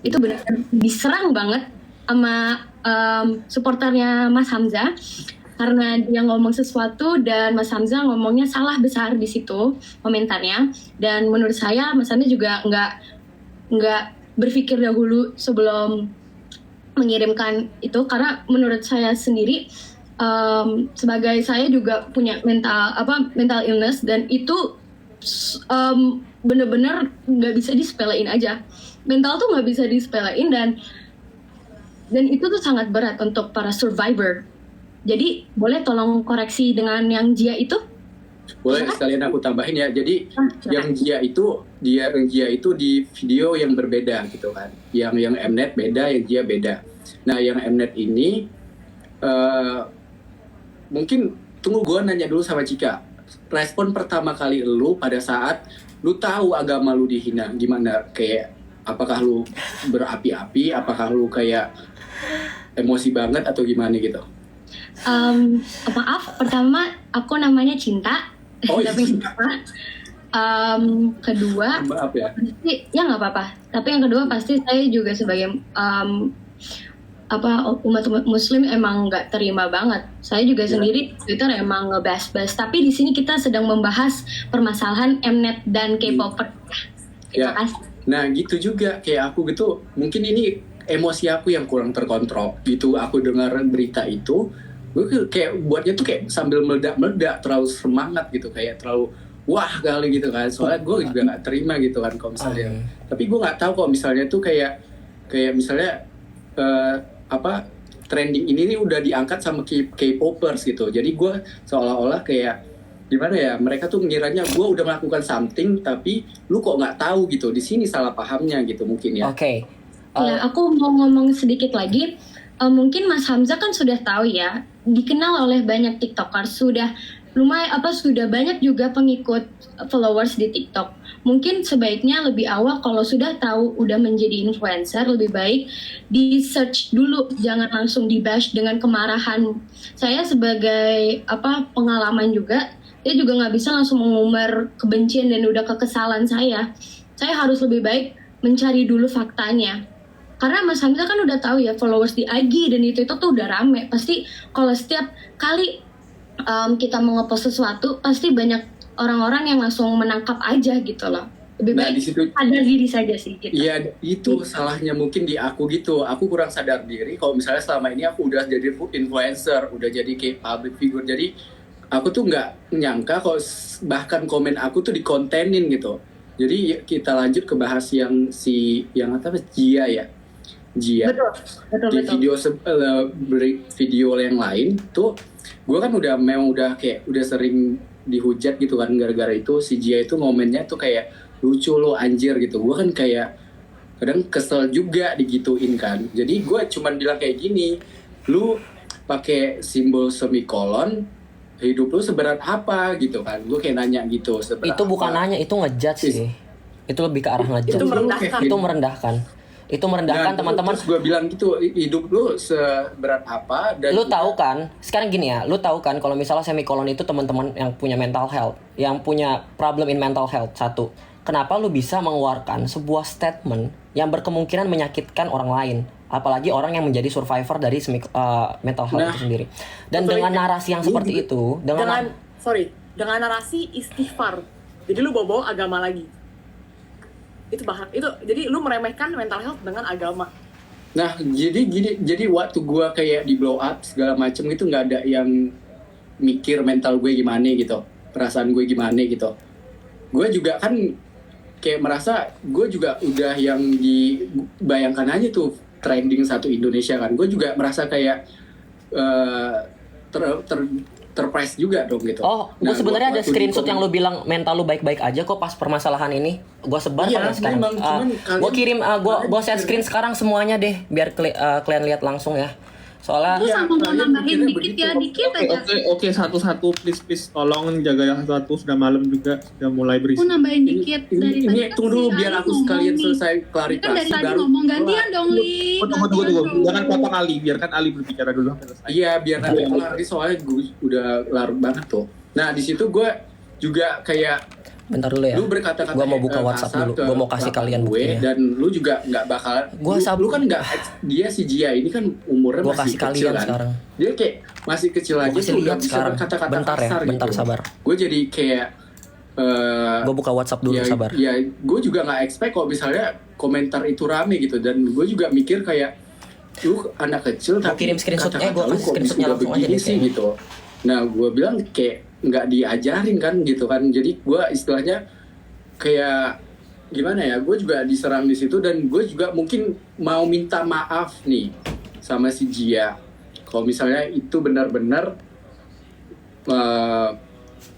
itu benar-benar diserang banget sama supporternya Mas Hamzah karena dia ngomong sesuatu dan Mas Hamzah ngomongnya salah besar di situ komentarnya. Dan menurut saya Mas Hamzah juga nggak berpikir dahulu sebelum mengirimkan itu, karena menurut saya sendiri sebagai saya juga punya mental illness, dan itu bener-bener nggak bisa disepelein aja. Mental tuh nggak bisa disepelein, dan itu tuh sangat berat untuk para survivor. Jadi boleh tolong koreksi dengan yang Jia itu? Boleh sekalian aku tambahin ya. Jadi yang Jia itu di video yang berbeda gitu kan. Yang Mnet beda, yang Jia beda. Nah yang Mnet ini mungkin tunggu gue nanya dulu sama Cika. Respon pertama kali lu pada saat lu tahu agama lu dihina gimana? Kayak apakah lu berapi-api? Apakah lu kayak emosi banget atau gimana gitu? Maaf, pertama aku namanya Cinta. Oh iya. Kedua, Maaf ya. pasti ya nggak apa-apa. Tapi yang kedua pasti saya juga sebagai umat Muslim emang nggak terima banget. Saya juga sendiri Twitter emang ngebahas-bahas. Tapi di sini kita sedang membahas permasalahan Mnet dan K-popper. Ya. Nah gitu juga kayak aku gitu. Mungkin ini emosi aku yang kurang terkontrol. Gitu aku dengar berita itu, gue kayak buatnya tuh kayak sambil meledak-meledak, terlalu semangat gitu, kayak terlalu wah kali gitu kan. Soalnya gue juga nggak terima gitu kan kalau misalnya. Tapi gue nggak tahu kalau misalnya tuh kayak misalnya trending ini nih udah diangkat sama K-popers gitu. Jadi gue seolah-olah kayak gimana ya, mereka tuh ngiranya gue udah melakukan something tapi lu kok nggak tahu gitu. Di sini salah pahamnya gitu mungkin ya. Oke. Ya, aku mau ngomong sedikit lagi. Mungkin Mas Hamzah kan sudah tahu ya, dikenal oleh banyak TikTokers, sudah banyak juga pengikut followers di TikTok. Mungkin sebaiknya lebih awal kalau sudah tahu udah menjadi influencer, lebih baik di search dulu, jangan langsung di bash dengan kemarahan. Saya sebagai pengalaman juga, saya juga nggak bisa langsung mengumbar kebencian dan udah kekesalan saya. Saya harus lebih baik mencari dulu faktanya. Karena Mas Hamzah kan udah tahu ya, followers di IG dan itu tuh udah rame. Pasti kalau setiap kali kita mau ngepost sesuatu, pasti banyak orang-orang yang langsung menangkap aja gitu loh. Lebih baik sadar diri saja sih gitu. Iya, itu salahnya mungkin di aku gitu. Aku kurang sadar diri kalau misalnya selama ini aku udah jadi influencer, udah jadi kayak public figure. Jadi aku tuh nggak nyangka kalau bahkan komen aku tuh dikontenin gitu. Jadi kita lanjut ke bahas yang Jia ya. Jia. Betul. Video yang lain tuh gue kan memang udah sering dihujat gitu kan, gara-gara itu si Jia itu momennya tuh kayak lucu lo anjir gitu. Gue kan kayak kadang kesel juga digituin kan. Jadi gue cuman bilang kayak gini, lu pakai simbol semikolon, hidup lu seberat apa gitu kan. Gue kayak nanya gitu, seberat itu bukan apa? nanya, itu ngejudge sih. Itu lebih ke arah ngejudge. Itu merendahkan teman-teman. Terus gue bilang gitu, hidup lu seberat apa? Dan lu tahu kan, sekarang gini ya, lu tahu kan kalau misalnya semikolon itu teman-teman yang punya mental health, yang punya problem in mental health, satu, kenapa lu bisa mengeluarkan sebuah statement yang berkemungkinan menyakitkan orang lain, apalagi orang yang menjadi survivor dari mental health itu sendiri. Dan dengan narasi yang seperti itu, dengan narasi istighfar. Jadi lu bawa agama lagi. Itu jadi lu meremehkan mental health dengan agama. Nah jadi waktu gue kayak di blow up segala macem itu nggak ada yang mikir mental gue gimana gitu, perasaan gue gimana gitu. Gue juga kan kayak merasa gue juga udah yang dibayangkan aja tuh trending satu Indonesia kan. Gue juga merasa kayak terpres juga dong gitu. Oh, gue sebenarnya ada screenshot yang lu bilang mental lu baik-baik aja kok pas permasalahan ini. Gue sebar sekarang. Gue kirim, gue share screen sekarang semuanya deh, biar kalian lihat langsung ya. Soalnya aku sama mau nambahin dikit aja. Oke, satu-satu please tolong jaga yang satu, sudah malam juga, sudah mulai berisik. Aku nambahin dikit dari tadi. Tunggu dulu biar aku sekalian selesai klarifikasi. Kan dari tadi ngomong gantian dong, Li. Tunggu. Jangan potong Ali, biarkan Ali berbicara dulu sampai selesai. Iya, biar nanti kelar, soalnya gue udah larut banget tuh. Nah, di situ gue juga kayak Bentar dulu ya. Lu berkata-kata Gua mau buka WhatsApp kasar dulu. ke Gua mau kasih belakang kalian gue, buktinya. dan lu juga nggak bakal lu kan nggak, dia si Jia ini kan umurnya Gua masih kasih kecil kalian kan. sekarang. Dia kayak masih kecil Gua aja kasih tuh udah lihat bisa sekarang. berkata-kata Bentar ya, kasar bentar gitu. sabar. Gue jadi kayak Gua buka WhatsApp dulu, ya, sabar. ya gue juga nggak expect kalau misalnya komentar itu rame gitu, dan gue juga mikir kayak lu anak kecil Gua tapi kirim screenshot. kata-kata Gua lu kasih kok screenshotnya bisa langsung aja begini deh, sih kayaknya. gitu. Nah gue bilang kayak nggak diajarin kan gitu kan, jadi gue istilahnya kayak gimana ya, gue juga diserang di situ, dan gue juga mungkin mau minta maaf nih sama si Jia kalau misalnya itu benar-benar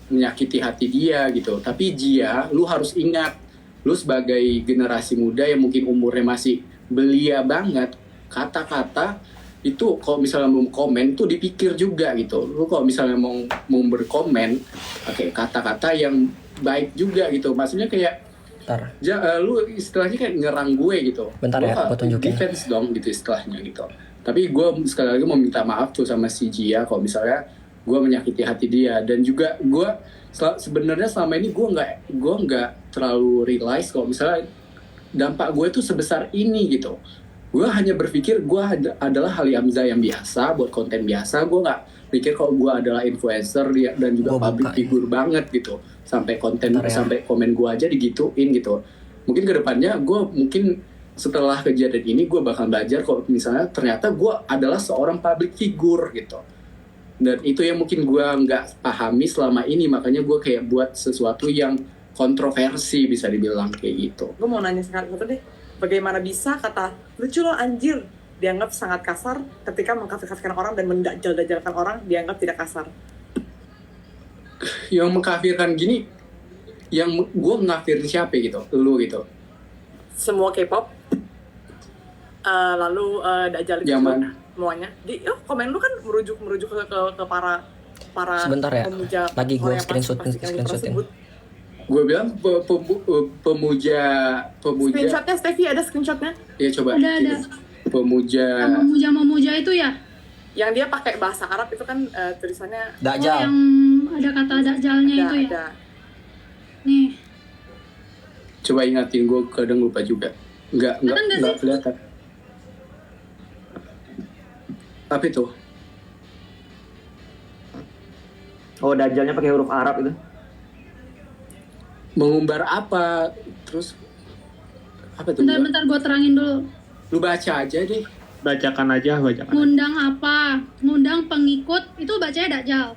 menyakiti hati dia gitu. Tapi Jia, lu harus ingat, lu sebagai generasi muda yang mungkin umurnya masih belia banget, kata-kata itu kalau misalnya mau komen tuh dipikir juga gitu. Lu kalau misalnya mau berkomen, oke, kata-kata yang baik juga gitu. Maksudnya kayak Bentar. lu istilahnya kayak nyerang gue gitu. Bentar ya, Lu gua tunjukin. defense dong gitu istilahnya gitu. Tapi gue sekali lagi mau minta maaf tuh sama si Jia kalau misalnya gue menyakiti hati dia, dan juga gue sebenarnya selama ini gue nggak terlalu realize kalau misalnya dampak gue tuh sebesar ini gitu. Gue hanya berpikir gue adalah Hali Hamzah yang biasa buat konten biasa. Gue nggak pikir kalau gue adalah influencer dan juga Gua public buka figure banget gitu. Sampai konten Bentar ya. sampai komen gue aja digituin gitu. Mungkin kedepannya gue mungkin setelah kejadian ini gue bakal belajar kalau misalnya ternyata gue adalah seorang public figure gitu. Dan itu yang mungkin gue nggak pahami selama ini, makanya gue kayak buat sesuatu yang kontroversi bisa dibilang kayak gitu. Gue mau nanya satu deh, bagaimana bisa kata lucu lo anjir dianggap sangat kasar ketika mengkafirkan orang dan mendajal-dajalkan orang dianggap tidak kasar? Yang mengkafirkan gini, yang gue ngafirin siapa gitu, lu gitu. Semua K-pop, lalu dajal itu Yang mana? semuanya. Komen lu kan merujuk ke para Sebentar ya. pemuja Lagi gua orang yang screenshotin. tersebut. Gue bilang pemuja. Screenshotnya Steffi, ada screenshotnya Ya coba. Ada. Pemuja. Yang memuja itu ya? yang dia pakai bahasa Arab itu kan tulisannya Dajjal. Yang ada kata dajalnya itu ya? ada. Nih. Coba ingatin, gue kadang lupa juga. Nggak sih? kelihatan. Tapi tuh. Oh, Dajjalnya pakai huruf Arab itu. Mengumbar apa? Terus apa tuh? Bentar gue terangin dulu. Lu baca aja deh. Bacakan aja. Ngundang apa? Ngundang pengikut, itu bacanya dajjal.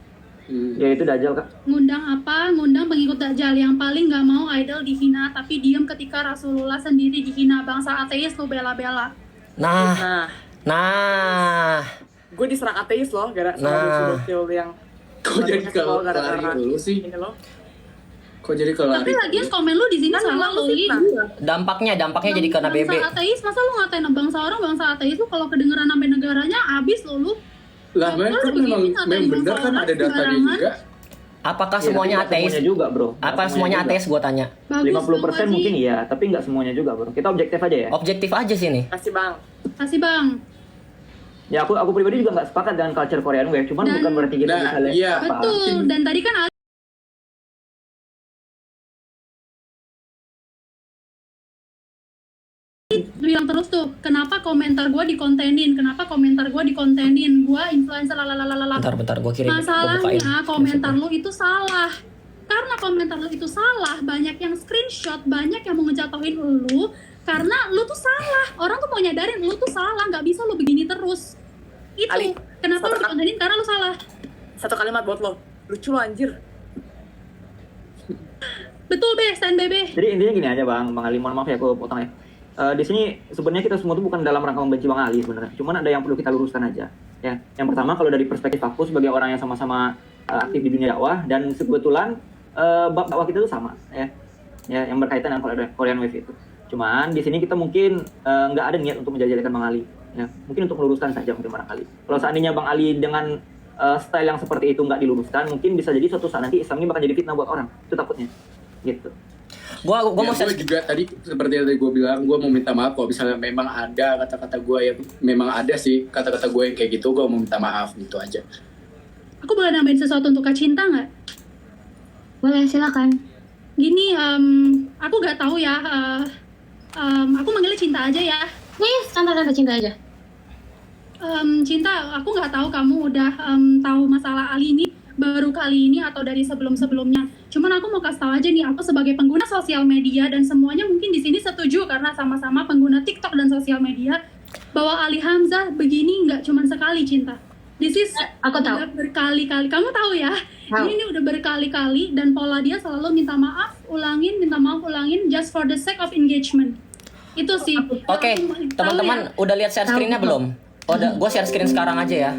Ya itu Dajjal, Kak. Ngundang apa? Ngundang pengikut dajjal yang paling gak mau idol dihina, tapi diem ketika Rasulullah sendiri dihina. Bangsa ateis lu bela-bela. Nah, Nah, nah. gue diserang ateis loh gara-gara Nah. docil yang Kok jadi kalau kelari dulu sih? ini loh. Kok jadi kelari? Tapi lagian komen lu di sini Kan salah memang lo, lu Li. fitnah. Dampaknya jadi kena BB. Bangsa ateis, masa lu ngatain bangsa orang, bangsa ateis lu kalau kedengeran sampai negaranya abis lu. Lah, Kalau kan begini memang ngatain bener bangsa kan orang ada datanya sembarangan. juga. Apakah Iya, semuanya tapi nggak ateis? Semuanya juga, Bro. Apa Nggak semuanya juga. ateis gue tanya? Bagus 50% dong, mungkin Haji. iya, tapi nggak semuanya juga, Bro. Kita objektif aja ya. Objektif aja sih nih. Kasih bang. Kasih bang. Ya aku pribadi juga nggak sepakat dengan culture Korean Wave, cuman Dan- bukan berarti kita Nah, bisa lihat iya. apa. Betul. Dan tadi kan bilang terus tuh, kenapa komentar gue dikontenin, gue influencer lalalala. Bentar gue kirim. Gua bukain. Masalahnya komentar lu itu salah. Karena komentar lu itu salah, banyak yang screenshot, banyak yang mau ngejatuhin lu karena lu tuh salah. Orang tuh mau nyadarin lu tuh salah, nggak bisa lu begini terus. Itu Ali, kenapa lu satu- dikontenin, karena lu salah. Satu kalimat buat lo. Lucu lo anjir. Betul be, stand BB. Jadi intinya gini aja Bang Ali, mohon maaf ya aku potong ya. Di sini sebenarnya kita semua tuh bukan dalam rangka membenci Bang Ali sebenarnya. Cuman ada yang perlu kita luruskan aja. Ya, yang pertama kalau dari perspektif aku sebagai orang yang sama-sama aktif di dunia dakwah dan kebetulan bab dakwah kita itu sama ya. Ya, yang berkaitan dengan Korean Wave itu. Cuman di sini kita mungkin nggak ada niat untuk menjajalikan Bang Ali. Ya, mungkin untuk meluruskan saja mungkin barangkali. Kalau seandainya Bang Ali dengan style yang seperti itu nggak diluruskan, mungkin bisa jadi suatu saat nanti Islam ini bakal jadi fitnah buat orang. Itu takutnya. Gitu. Gua mau Gue juga tadi seperti yang tadi gue bilang, gue mau minta maaf kalau misalnya memang ada kata-kata gue yang memang ada sih kata-kata gue yang kayak gitu, gue mau minta maaf gitu aja. Aku boleh nambahin sesuatu untuk Kak Cinta nggak? Boleh, silakan. Gini, aku nggak tahu ya. Aku manggilnya Cinta aja ya. Nih, santai-santai cinta aja. Cinta, aku nggak tahu kamu udah tahu masalah Ali ini baru kali ini atau dari sebelum-sebelumnya. Cuman aku mau kasih tahu aja nih, aku sebagai pengguna sosial media dan semuanya mungkin di sini setuju karena sama-sama pengguna TikTok dan sosial media bahwa Ali Hamzah begini nggak cuman sekali, Cinta. This is Aku tahu. udah berkali-kali. Kamu tahu ya? Tahu. Ini udah berkali-kali dan pola dia selalu minta maaf, minta maaf, ulangin just for the sake of engagement. Itu sih. Oke, Aku tahu teman-teman ya. udah lihat share screen-nya belum? Oh, gue share screen sekarang aja ya.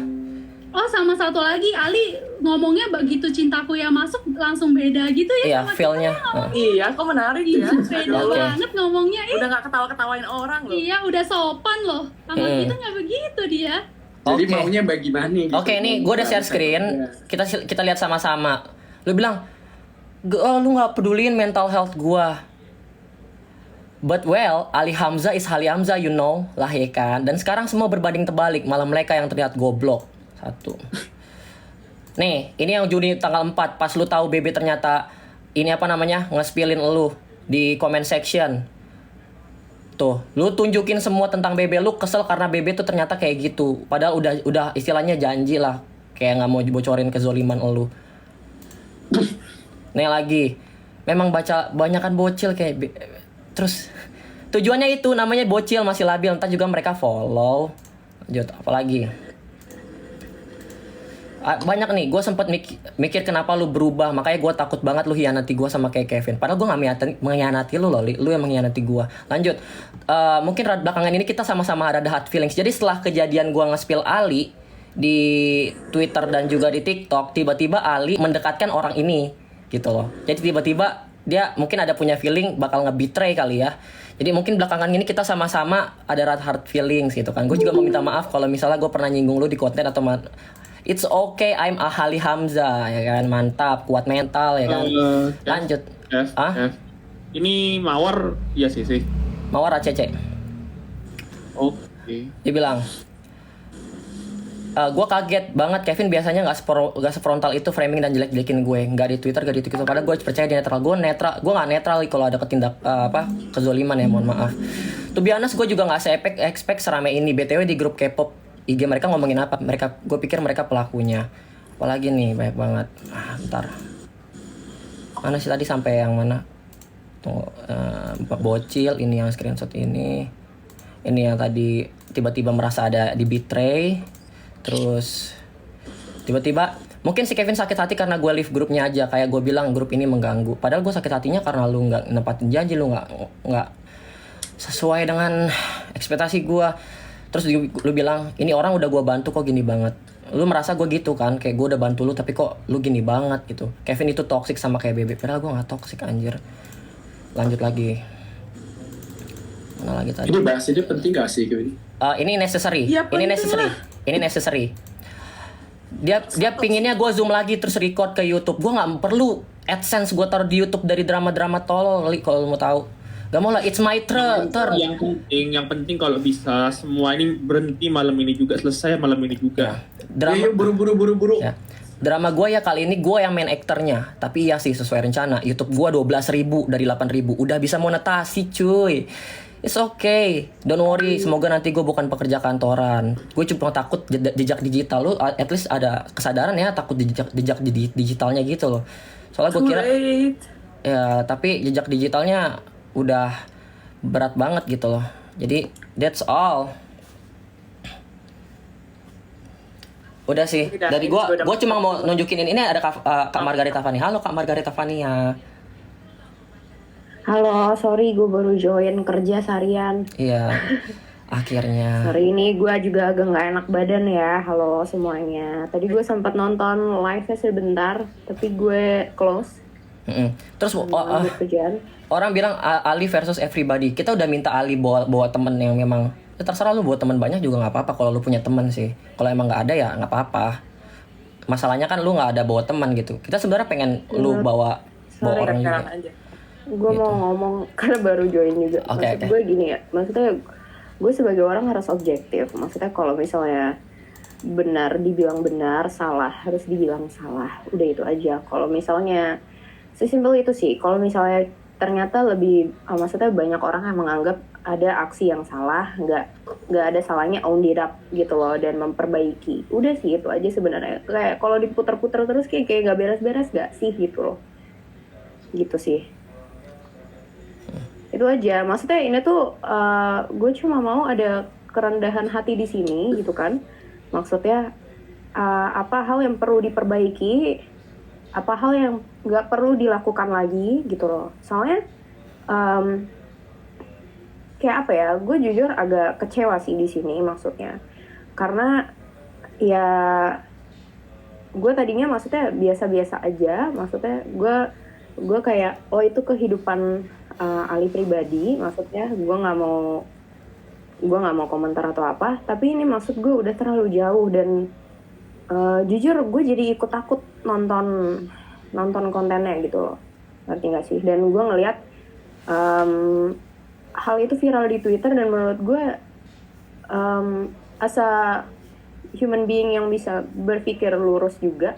Oh, sama satu lagi, Ali ngomongnya begitu cintaku yang masuk langsung beda gitu ya. Iya, sama feel-nya. Iya, kok menarik ya. kita. Beda Oke. banget ngomongnya. Udah nggak ketawa-ketawain orang loh. Iya, udah sopan loh. Sama kita nggak begitu dia. Jadi Oke. maunya bagaimana gitu. Oke, nih gue udah share screen. Kita lihat sama-sama. Lu bilang, lu nggak peduliin mental health gua. But well, Ali Hamzah is Ali Hamzah, you know lah ya kan. Dan sekarang semua berbanding terbalik, malah mereka yang terlihat goblok. Satu. Nih, ini yang Juni tanggal 4 pas lu tahu BB ternyata ini apa namanya nge-spillin lu di comment section. Tuh, lu tunjukin semua tentang BB, lu kesel karena BB tuh ternyata kayak gitu. Padahal udah istilahnya janji lah, kayak nggak mau bocorin kezoliman lu. Nih lagi, memang baca banyakan bocil kayak terus tujuannya itu namanya bocil masih labil, entar juga mereka follow. Lanjut, apalagi banyak nih, gue sempet mikir kenapa lu berubah, makanya gue takut banget lu hianati gue sama kayak Kevin. Padahal gue gak mengkhianati lu loh, lu yang mengkhianati gue. Lanjut, mungkin belakangan ini kita sama-sama ada hard feelings. Jadi setelah kejadian gue nge-spill Ali di Twitter dan juga di TikTok, tiba-tiba Ali mendekatkan orang ini gitu loh. Jadi tiba-tiba dia mungkin ada punya feeling bakal nge-betray kali ya. Jadi mungkin belakangan ini kita sama-sama ada hard feelings gitu kan. Gue juga mau minta maaf kalau misalnya gue pernah nyinggung lu di konten atau it's okay, I'm Ali Hamzah ya kan, mantap, kuat mental ya kan. Lanjut. Ini Mawar, iya sih. Mawar ACC. Oke. Dia bilang, gue kaget banget Kevin biasanya nggak sefrontal itu framing dan jelek-jelekin gue, nggak di Twitter, nggak di TikTok. Karena gue percaya dia netral. Gue nggak netral kalau ada kezoliman ya, mohon maaf. To be honest, gue juga nggak se-expect serame ini. BTW di grup K-pop IG mereka ngomongin apa? Gue pikir mereka pelakunya. Apalagi nih banyak banget. Ntar. Mana sih tadi sampai yang mana? Tunggu, bocil ini yang screenshot ini. Ini yang tadi tiba-tiba merasa ada di betray. Terus tiba-tiba mungkin si Kevin sakit hati karena gue leave grupnya aja, kayak gue bilang grup ini mengganggu. Padahal gue sakit hatinya karena lu nggak nempatin janji, lu nggak sesuai dengan ekspektasi gue. Terus lu bilang ini orang udah gue bantu kok gini banget. Lu merasa gue gitu kan, kayak gue udah bantu lu tapi kok lu gini banget gitu. Kevin itu toxic sama kayak Bebe, padahal gue nggak toxic anjir. Lanjut lagi. Mana lagi tadi? Ini bahas ini penting gak sih Kevin? Ini necessary. Ya, Ini necessary. Ini necessary. Dia pinginnya gue zoom lagi terus record ke YouTube. Gue nggak perlu AdSense gue taruh di YouTube dari drama-drama tolol kalau lu mau tahu. Gak mau lah, it's my turn. Yang penting kalau bisa semua ini berhenti malam ini juga, selesai malam ini juga. Drama buru. ya. Drama gue ya kali ini gue yang main aktornya. Tapi ya sih sesuai rencana. YouTube gue 12.000 dari 8.000. Udah bisa monetasi cuy. It's okay, don't worry. Semoga nanti gue bukan pekerja kantoran. Gue cuma takut jejak digital. Lu at least ada kesadaran ya takut jejak digitalnya gitu loh. Soalnya gue kira ya, tapi jejak digitalnya udah berat banget gitu loh. Jadi that's all. Udah sih. Dari gue cuma mau nunjukin ini ada Kak Margarita Fani. Halo Kak Margarita Fani ya. Halo, sorry gue baru join kerja seharian. Iya. Akhirnya. Hari ini gue juga agak nggak enak badan ya. Halo semuanya. Tadi gue sempat nonton live-nya sebentar, tapi gue close. Terus kerjaan. orang bilang Ali versus everybody. Kita udah minta Ali bawa temen yang memang ya terserah lu bawa temen banyak juga nggak apa-apa kalau lu punya temen sih. Kalau emang nggak ada ya nggak apa-apa. Masalahnya kan lu nggak ada bawa teman gitu. Kita sebenarnya pengen lu bawa orang juga. Gue Gitu. mau ngomong karena baru join juga. Maksud gue gini ya. Maksudnya gue sebagai orang harus objektif. Maksudnya kalau misalnya benar dibilang benar, salah harus dibilang salah. Udah itu aja. Kalau misalnya Sesimpel itu sih. Kalau misalnya ternyata lebih, maksudnya banyak orang yang menganggap ada aksi yang salah, nggak ada salahnya own it up gitu loh dan memperbaiki. Udah sih itu aja sebenarnya. Kayak kalau diputer-puter terus kayak nggak beres-beres gak sih gitu loh. Gitu sih. Itu aja. Maksudnya ini tuh gue cuma mau ada kerendahan hati di sini gitu kan. Maksudnya apa hal yang perlu diperbaiki, apa hal yang nggak perlu dilakukan lagi gitu loh. Soalnya kayak apa ya, gue jujur agak kecewa sih di sini maksudnya, karena ya gue tadinya maksudnya biasa-biasa aja, maksudnya gue kayak oh itu kehidupan Ali pribadi, maksudnya gue nggak mau komentar atau apa, tapi ini maksud gue udah terlalu jauh dan jujur gue jadi ikut takut nonton kontennya gitu loh, ngerti nggak sih? Dan gue ngelihat hal itu viral di Twitter dan menurut gue as a human being yang bisa berpikir lurus juga,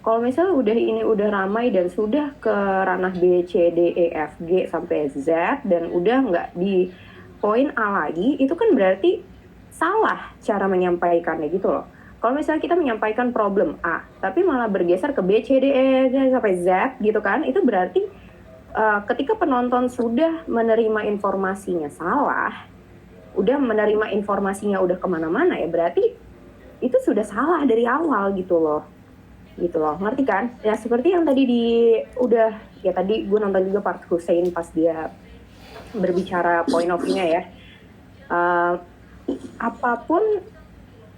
kalau misalnya udah ramai dan sudah ke ranah B, C, D, E, F, G sampai Z dan udah nggak di poin A lagi, itu kan berarti salah cara menyampaikannya gitu loh. Kalau misalnya kita menyampaikan problem A, tapi malah bergeser ke B, C, D, E, sampai Z gitu kan, itu berarti ketika penonton sudah menerima informasinya salah, udah menerima informasinya udah kemana-mana ya berarti itu sudah salah dari awal gitu loh, ngerti kan? Ya seperti yang tadi tadi gue nonton juga Park Hussein pas dia berbicara point of view-nya ya, apapun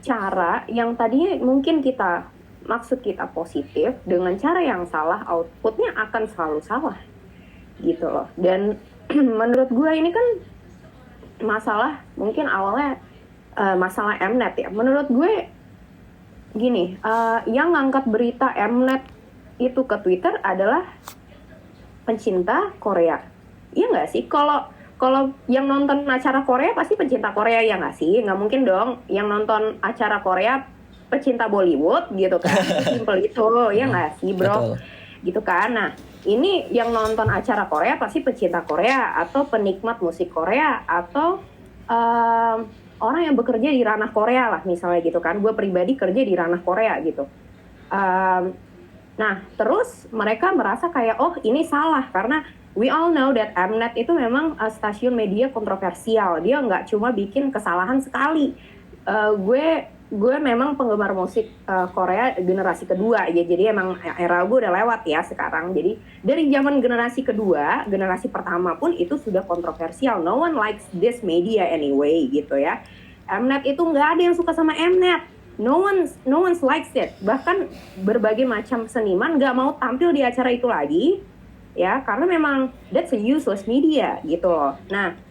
cara yang tadinya mungkin maksud kita positif dengan cara yang salah, outputnya akan selalu salah gitu loh. Dan menurut gue ini kan masalah mungkin awalnya masalah Mnet ya. Menurut gue gini, yang ngangkat berita Mnet itu ke Twitter adalah pencinta Korea. Iya nggak sih? Kalau yang nonton acara Korea pasti pencinta Korea, ya nggak sih? Nggak mungkin dong yang nonton acara Korea pecinta Bollywood gitu kan. Simple itu, ya nggak sih bro? Betul. Gitu kan. Nah ini yang nonton acara Korea pasti pecinta Korea atau penikmat musik Korea atau orang yang bekerja di ranah Korea lah misalnya gitu kan. Gue pribadi kerja di ranah Korea gitu. Nah terus mereka merasa kayak oh ini salah karena we all know that Mnet itu memang stasiun media kontroversial. Dia nggak cuma bikin kesalahan sekali. Gue memang penggemar musik Korea generasi kedua ya, jadi emang era gue udah lewat ya sekarang. Jadi dari zaman generasi kedua, generasi pertama pun itu sudah kontroversial. No one likes this media anyway gitu ya. Mnet itu nggak ada yang suka sama Mnet. No one's likes it. Bahkan berbagai macam seniman nggak mau tampil di acara itu lagi ya, karena memang that's a useless media gitu loh. Nah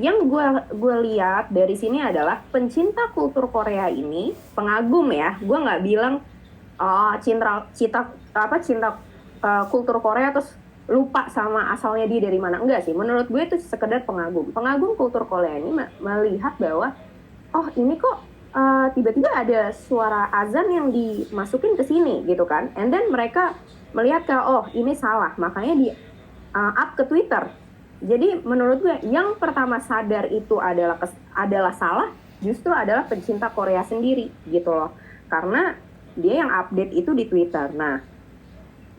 yang gue lihat dari sini adalah pencinta kultur Korea ini, pengagum ya, gue nggak bilang cinta kultur Korea terus lupa sama asalnya dia dari mana, enggak sih. Menurut gue itu sekedar pengagum kultur Korea ini melihat bahwa oh ini kok tiba-tiba ada suara azan yang dimasukin ke sini gitu kan, and then mereka melihat kayak oh ini salah, makanya di up ke Twitter. Jadi menurut gue yang pertama sadar itu adalah salah justru adalah pencinta Korea sendiri gitu loh, karena dia yang update itu di Twitter. Nah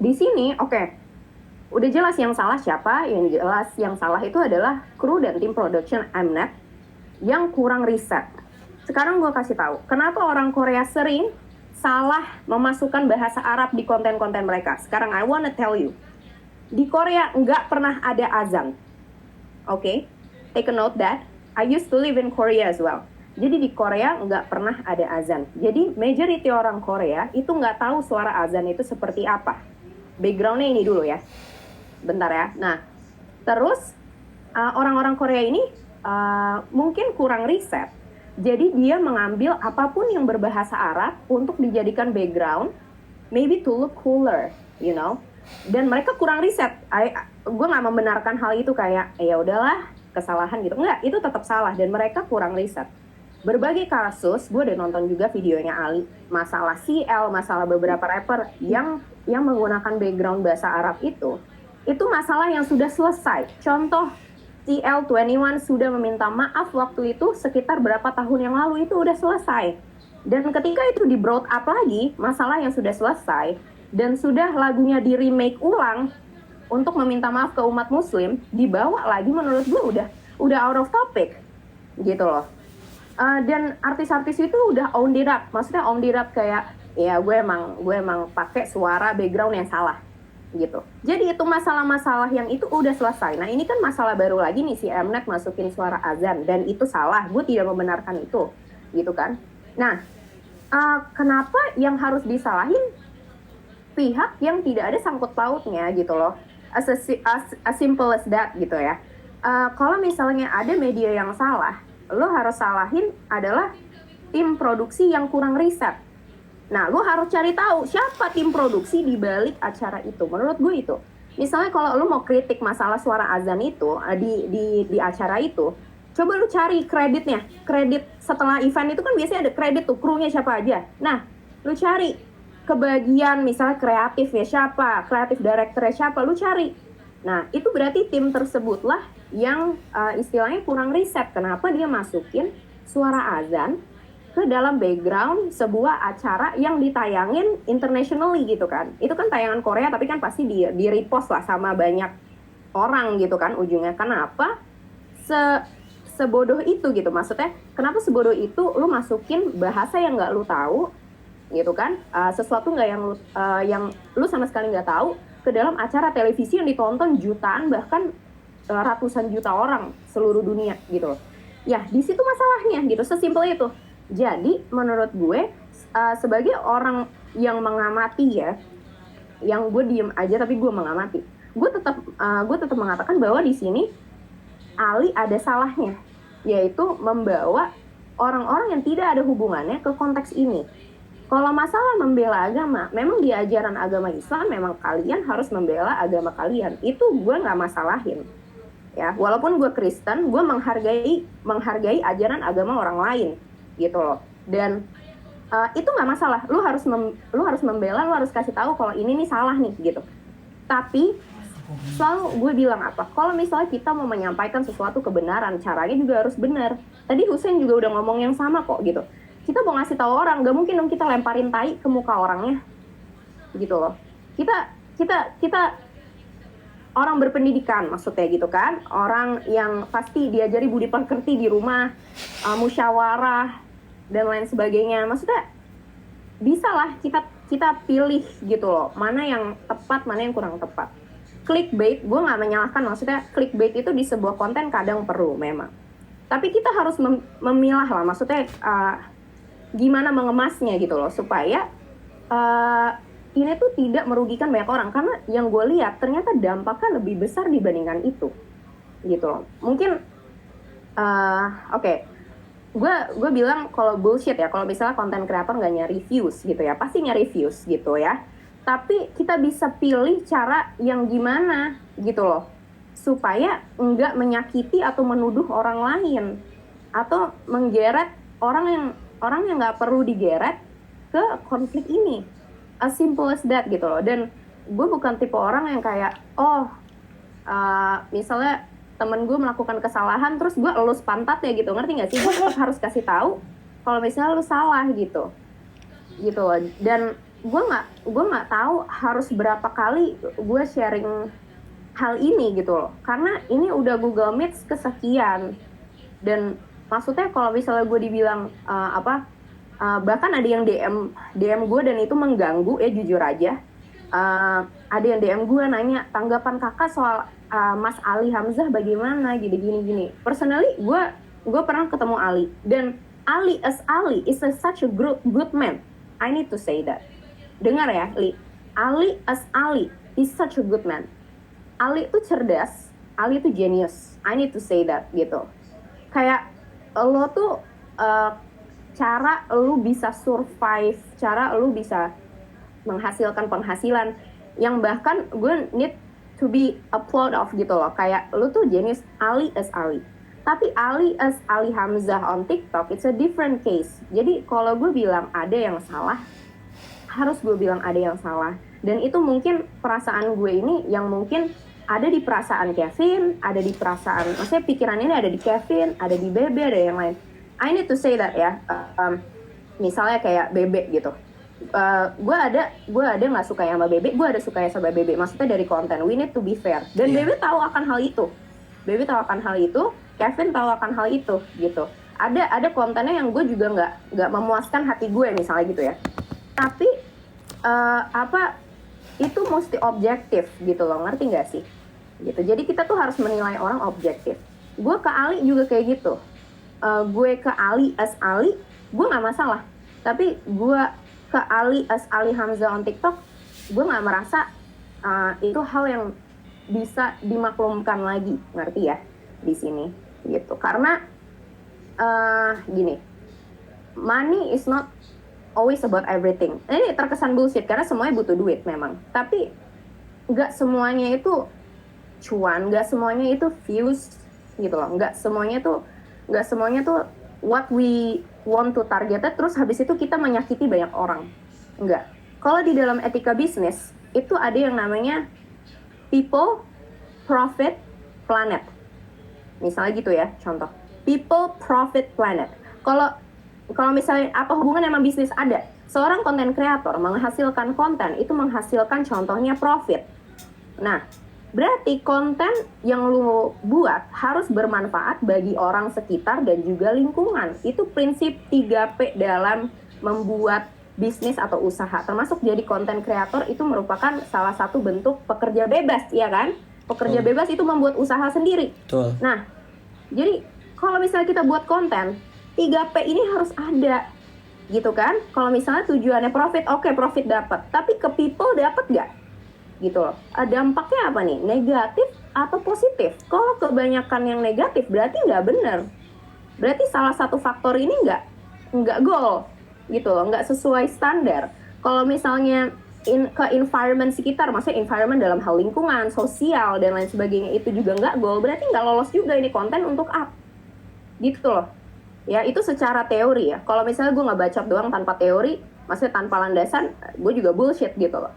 di sini oke, udah jelas yang salah siapa. Yang jelas yang salah itu adalah kru dan tim production Mnet yang kurang riset. Sekarang gue kasih tahu kenapa orang Korea sering salah memasukkan bahasa Arab di konten-konten mereka. Sekarang I wanna tell you, di Korea nggak pernah ada azan. Oke, take a note that I used to live in Korea as well. Jadi di Korea nggak pernah ada azan. Jadi majority orang Korea itu nggak tahu suara azan itu seperti apa. Backgroundnya ini dulu ya, bentar ya. Nah, terus orang-orang Korea ini mungkin kurang riset. Jadi dia mengambil apapun yang berbahasa Arab untuk dijadikan background, maybe to look cooler, you know. Dan mereka kurang riset. Gue nggak membenarkan hal itu kayak ya udahlah kesalahan gitu. Enggak, itu tetap salah dan mereka kurang riset. berbagai kasus, gue udah nonton juga videonya Ali, masalah CL, masalah beberapa rapper yang menggunakan background bahasa Arab itu masalah yang sudah selesai. Contoh, CL21 sudah meminta maaf waktu itu sekitar berapa tahun yang lalu, itu udah selesai. Dan ketika itu di brought up lagi, masalah yang sudah selesai, dan sudah lagunya di remake ulang untuk meminta maaf ke umat muslim, dibawa lagi, menurut gue udah out of topic gitu loh. Dan artis-artis itu udah own it up, maksudnya own it up kayak ya gue emang pakai suara background yang salah gitu. Jadi itu masalah-masalah yang itu udah selesai. Nah ini kan masalah baru lagi nih, si Mnet masukin suara azan dan itu salah, gue tidak membenarkan itu gitu kan. Nah kenapa yang harus disalahin pihak yang tidak ada sangkut pautnya gitu loh, as simple as that gitu ya. Kalau misalnya ada media yang salah, lo harus salahin adalah tim produksi yang kurang riset. Nah, lo harus cari tahu siapa tim produksi di balik acara itu. Menurut gue itu. Misalnya kalau lo mau kritik masalah suara azan itu di acara itu, coba lo cari kreditnya. Kredit setelah event itu kan biasanya ada kredit tuh, krunya siapa aja. Nah, lo cari kebagian misalnya kreatifnya siapa, kreatif directornya siapa, lo cari. Nah, itu berarti tim tersebutlah yang istilahnya kurang riset. Kenapa dia masukin suara azan ke dalam background sebuah acara yang ditayangin internationally gitu kan. Itu kan tayangan Korea tapi kan pasti di repost lah sama banyak orang gitu kan ujungnya. Kenapa sebodoh itu gitu, maksudnya kenapa sebodoh itu lu masukin bahasa yang nggak lu tahu gitu kan, sesuatu nggak yang lu sama sekali nggak tahu ke dalam acara televisi yang ditonton jutaan bahkan ratusan juta orang seluruh dunia gitu. Ya di situ masalahnya gitu, sesimpel itu. Jadi menurut gue sebagai orang yang mengamati ya, yang gue diem aja tapi gue mengamati, gue tetap mengatakan bahwa di sini Ali ada salahnya, yaitu membawa orang-orang yang tidak ada hubungannya ke konteks ini. Kalau masalah membela agama, memang di ajaran agama Islam memang kalian harus membela agama kalian, itu gue nggak masalahin. Ya, walaupun gue Kristen, gue menghargai ajaran agama orang lain gitu loh. Dan itu nggak masalah. Lu harus membela, lu harus kasih tahu kalau ini nih salah nih gitu. Tapi selalu gue bilang apa? Kalau misalnya kita mau menyampaikan sesuatu kebenaran, caranya juga harus benar. Tadi Hussein juga udah ngomong yang sama kok gitu. Kita mau ngasih tahu orang, nggak mungkin dong kita lemparin tai ke muka orangnya gitu loh. Kita orang berpendidikan maksudnya gitu kan, orang yang pasti diajari budi pekerti di rumah, musyawarah dan lain sebagainya. Maksudnya bisa lah kita pilih gitu loh, mana yang tepat, mana yang kurang tepat. Clickbait, gue nggak menyalahkan, maksudnya clickbait itu di sebuah konten kadang perlu memang. Tapi kita harus memilah lah, maksudnya gimana mengemasnya gitu loh, supaya ini tuh tidak merugikan banyak orang. Karena yang gue lihat ternyata dampaknya lebih besar dibandingkan itu gitu loh. Mungkin oke. Gue bilang kalau bullshit ya, kalau misalnya konten kreator nggak nyari views gitu ya, pasti nyari views gitu ya. Tapi kita bisa pilih cara yang gimana gitu loh, supaya nggak menyakiti atau menuduh orang lain atau menggeret orang yang nggak perlu digeret ke konflik ini. As simple as that gitu loh. Dan gue bukan tipe orang yang kayak misalnya temen gue melakukan kesalahan terus gue elus pantat ya gitu, ngerti nggak sih? Gue tetap harus kasih tahu kalau misalnya lu salah gitu loh. Dan gue nggak tahu harus berapa kali gue sharing hal ini gitu loh, karena ini udah Google Meet kesekian. Dan maksudnya kalau misalnya gue dibilang bahkan ada yang DM gue dan itu mengganggu ya, jujur aja. Ada yang DM gue nanya tanggapan kakak soal Mas Ali Hamzah bagaimana gini. Personally gue pernah ketemu Ali, dan Ali is such a good man. I need to say that. Dengar ya, Ali is such a good man. Ali itu cerdas, Ali itu genius. I need to say that gitu. Kayak lo tuh cara lu bisa survive, cara lu bisa menghasilkan penghasilan yang bahkan gue need to be applaud of gitu loh. Kayak lu tuh jenis Ali as Ali. Tapi Ali as Ali Hamzah on TikTok, it's a different case. Jadi kalau gue bilang ada yang salah, harus gue bilang ada yang salah. Dan itu mungkin perasaan gue ini yang mungkin ada di perasaan Kevin, ada di perasaan, maksudnya pikiran ini ada di Kevin, ada di Bebe, ada yang lain. I need to say that ya. Misalnya kayak Bebe gitu. Gue ada nggak suka sama Bebe, gue ada suka sama Bebe. Maksudnya dari konten, we need to be fair. Dan Bebe tahu akan hal itu. Bebe tahu akan hal itu, Kevin tahu akan hal itu gitu. Ada kontennya yang gue juga nggak memuaskan hati gue misalnya gitu ya. Tapi itu mesti objektif gitu loh, ngerti nggak sih? Gitu. Jadi kita tuh harus menilai orang objektif. Gue ke Ali juga kayak gitu. Gue ke Ali as Ali, gue nggak masalah. Tapi gue ke Ali as Ali Hamzah on TikTok, gue nggak merasa itu hal yang bisa dimaklumkan lagi, ngerti ya di sini gitu. Karena gini, money is not always about everything. Ini terkesan bullshit karena semuanya butuh duit memang. Tapi nggak semuanya itu cuan, nggak semuanya itu views gitu loh. Nggak semuanya tuh what we want to targeted, terus habis itu kita menyakiti banyak orang. Enggak. Kalau di dalam etika bisnis, itu ada yang namanya people, profit, planet. Misalnya gitu ya, contoh. People, profit, planet. Kalau misalnya apa hubungan sama bisnis ada? Seorang konten kreator menghasilkan konten, itu menghasilkan contohnya profit. Nah, berarti konten yang lu buat harus bermanfaat bagi orang sekitar dan juga lingkungan. Itu prinsip 3P dalam membuat bisnis atau usaha. Termasuk jadi konten kreator itu merupakan salah satu bentuk pekerja bebas, ya kan? Pekerja bebas itu membuat usaha sendiri. Betul. Nah, jadi kalau misalnya kita buat konten, 3P ini harus ada. Gitu kan? Kalau misalnya tujuannya profit, oke, profit dapat. Tapi ke people dapat nggak? Gitu loh. Dampaknya apa nih? Negatif atau positif? Kalau kebanyakan yang negatif berarti nggak benar. Berarti salah satu faktor ini nggak goal gitu loh, nggak sesuai standar. Kalau misalnya ke environment sekitar, maksudnya environment dalam hal lingkungan, sosial dan lain sebagainya itu juga nggak goal, berarti nggak lolos juga ini konten untuk up. Gitu loh. Ya itu secara teori ya. Kalau misalnya gue nggak bacot doang tanpa teori, maksudnya tanpa landasan, gue juga bullshit gitu loh.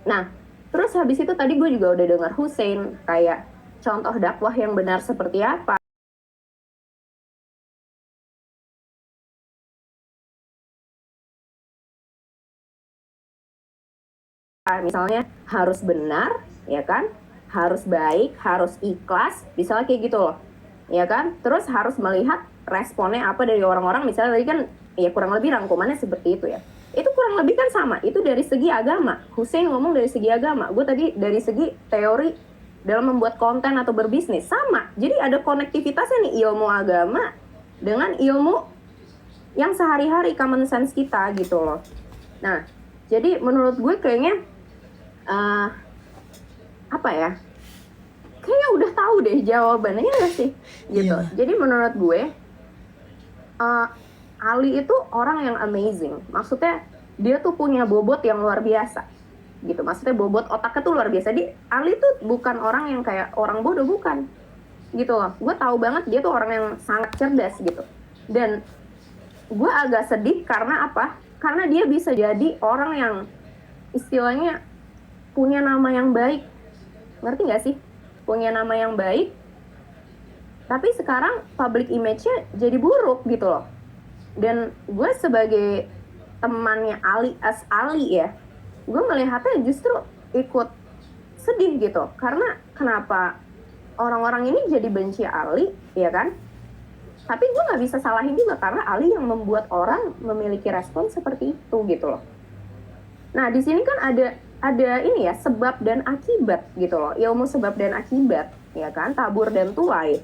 Nah, terus habis itu tadi gue juga udah dengar Hussein kayak contoh dakwah yang benar seperti apa. Misalnya harus benar, ya kan? Harus baik, harus ikhlas, misalnya kayak gitu loh. Ya kan? Terus harus melihat responnya apa dari orang-orang, misalnya tadi kan ya kurang lebih rangkumannya seperti itu ya. Itu kurang lebih kan sama, itu dari segi agama. Hussein ngomong dari segi agama, gue tadi dari segi teori dalam membuat konten atau berbisnis, sama. Jadi ada konektivitasnya nih, ilmu agama dengan ilmu yang sehari-hari, common sense kita gitu loh. Nah, jadi menurut gue kayaknya apa ya, kayaknya udah tahu deh jawabannya nggak sih gitu. Jadi menurut gue Ali itu orang yang amazing. Maksudnya dia tuh punya bobot yang luar biasa gitu. Maksudnya bobot otaknya tuh luar biasa. Ali tuh bukan orang yang kayak orang bodoh, bukan gitu loh. Gue tahu banget dia tuh orang yang sangat cerdas gitu. Dan gue agak sedih karena apa? Karena dia bisa jadi orang yang istilahnya punya nama yang baik. Ngerti gak sih? Punya nama yang baik, tapi sekarang public image-nya jadi buruk gitu loh. Dan gue sebagai temannya Ali as Ali ya, gue melihatnya justru ikut sedih gitu. Karena kenapa orang-orang ini jadi benci Ali, ya kan? Tapi gue gak bisa salahin juga karena Ali yang membuat orang memiliki respon seperti itu gitu loh. Nah di sini kan ada ini ya, sebab dan akibat gitu loh, ilmu sebab dan akibat, ya kan, tabur dan tuai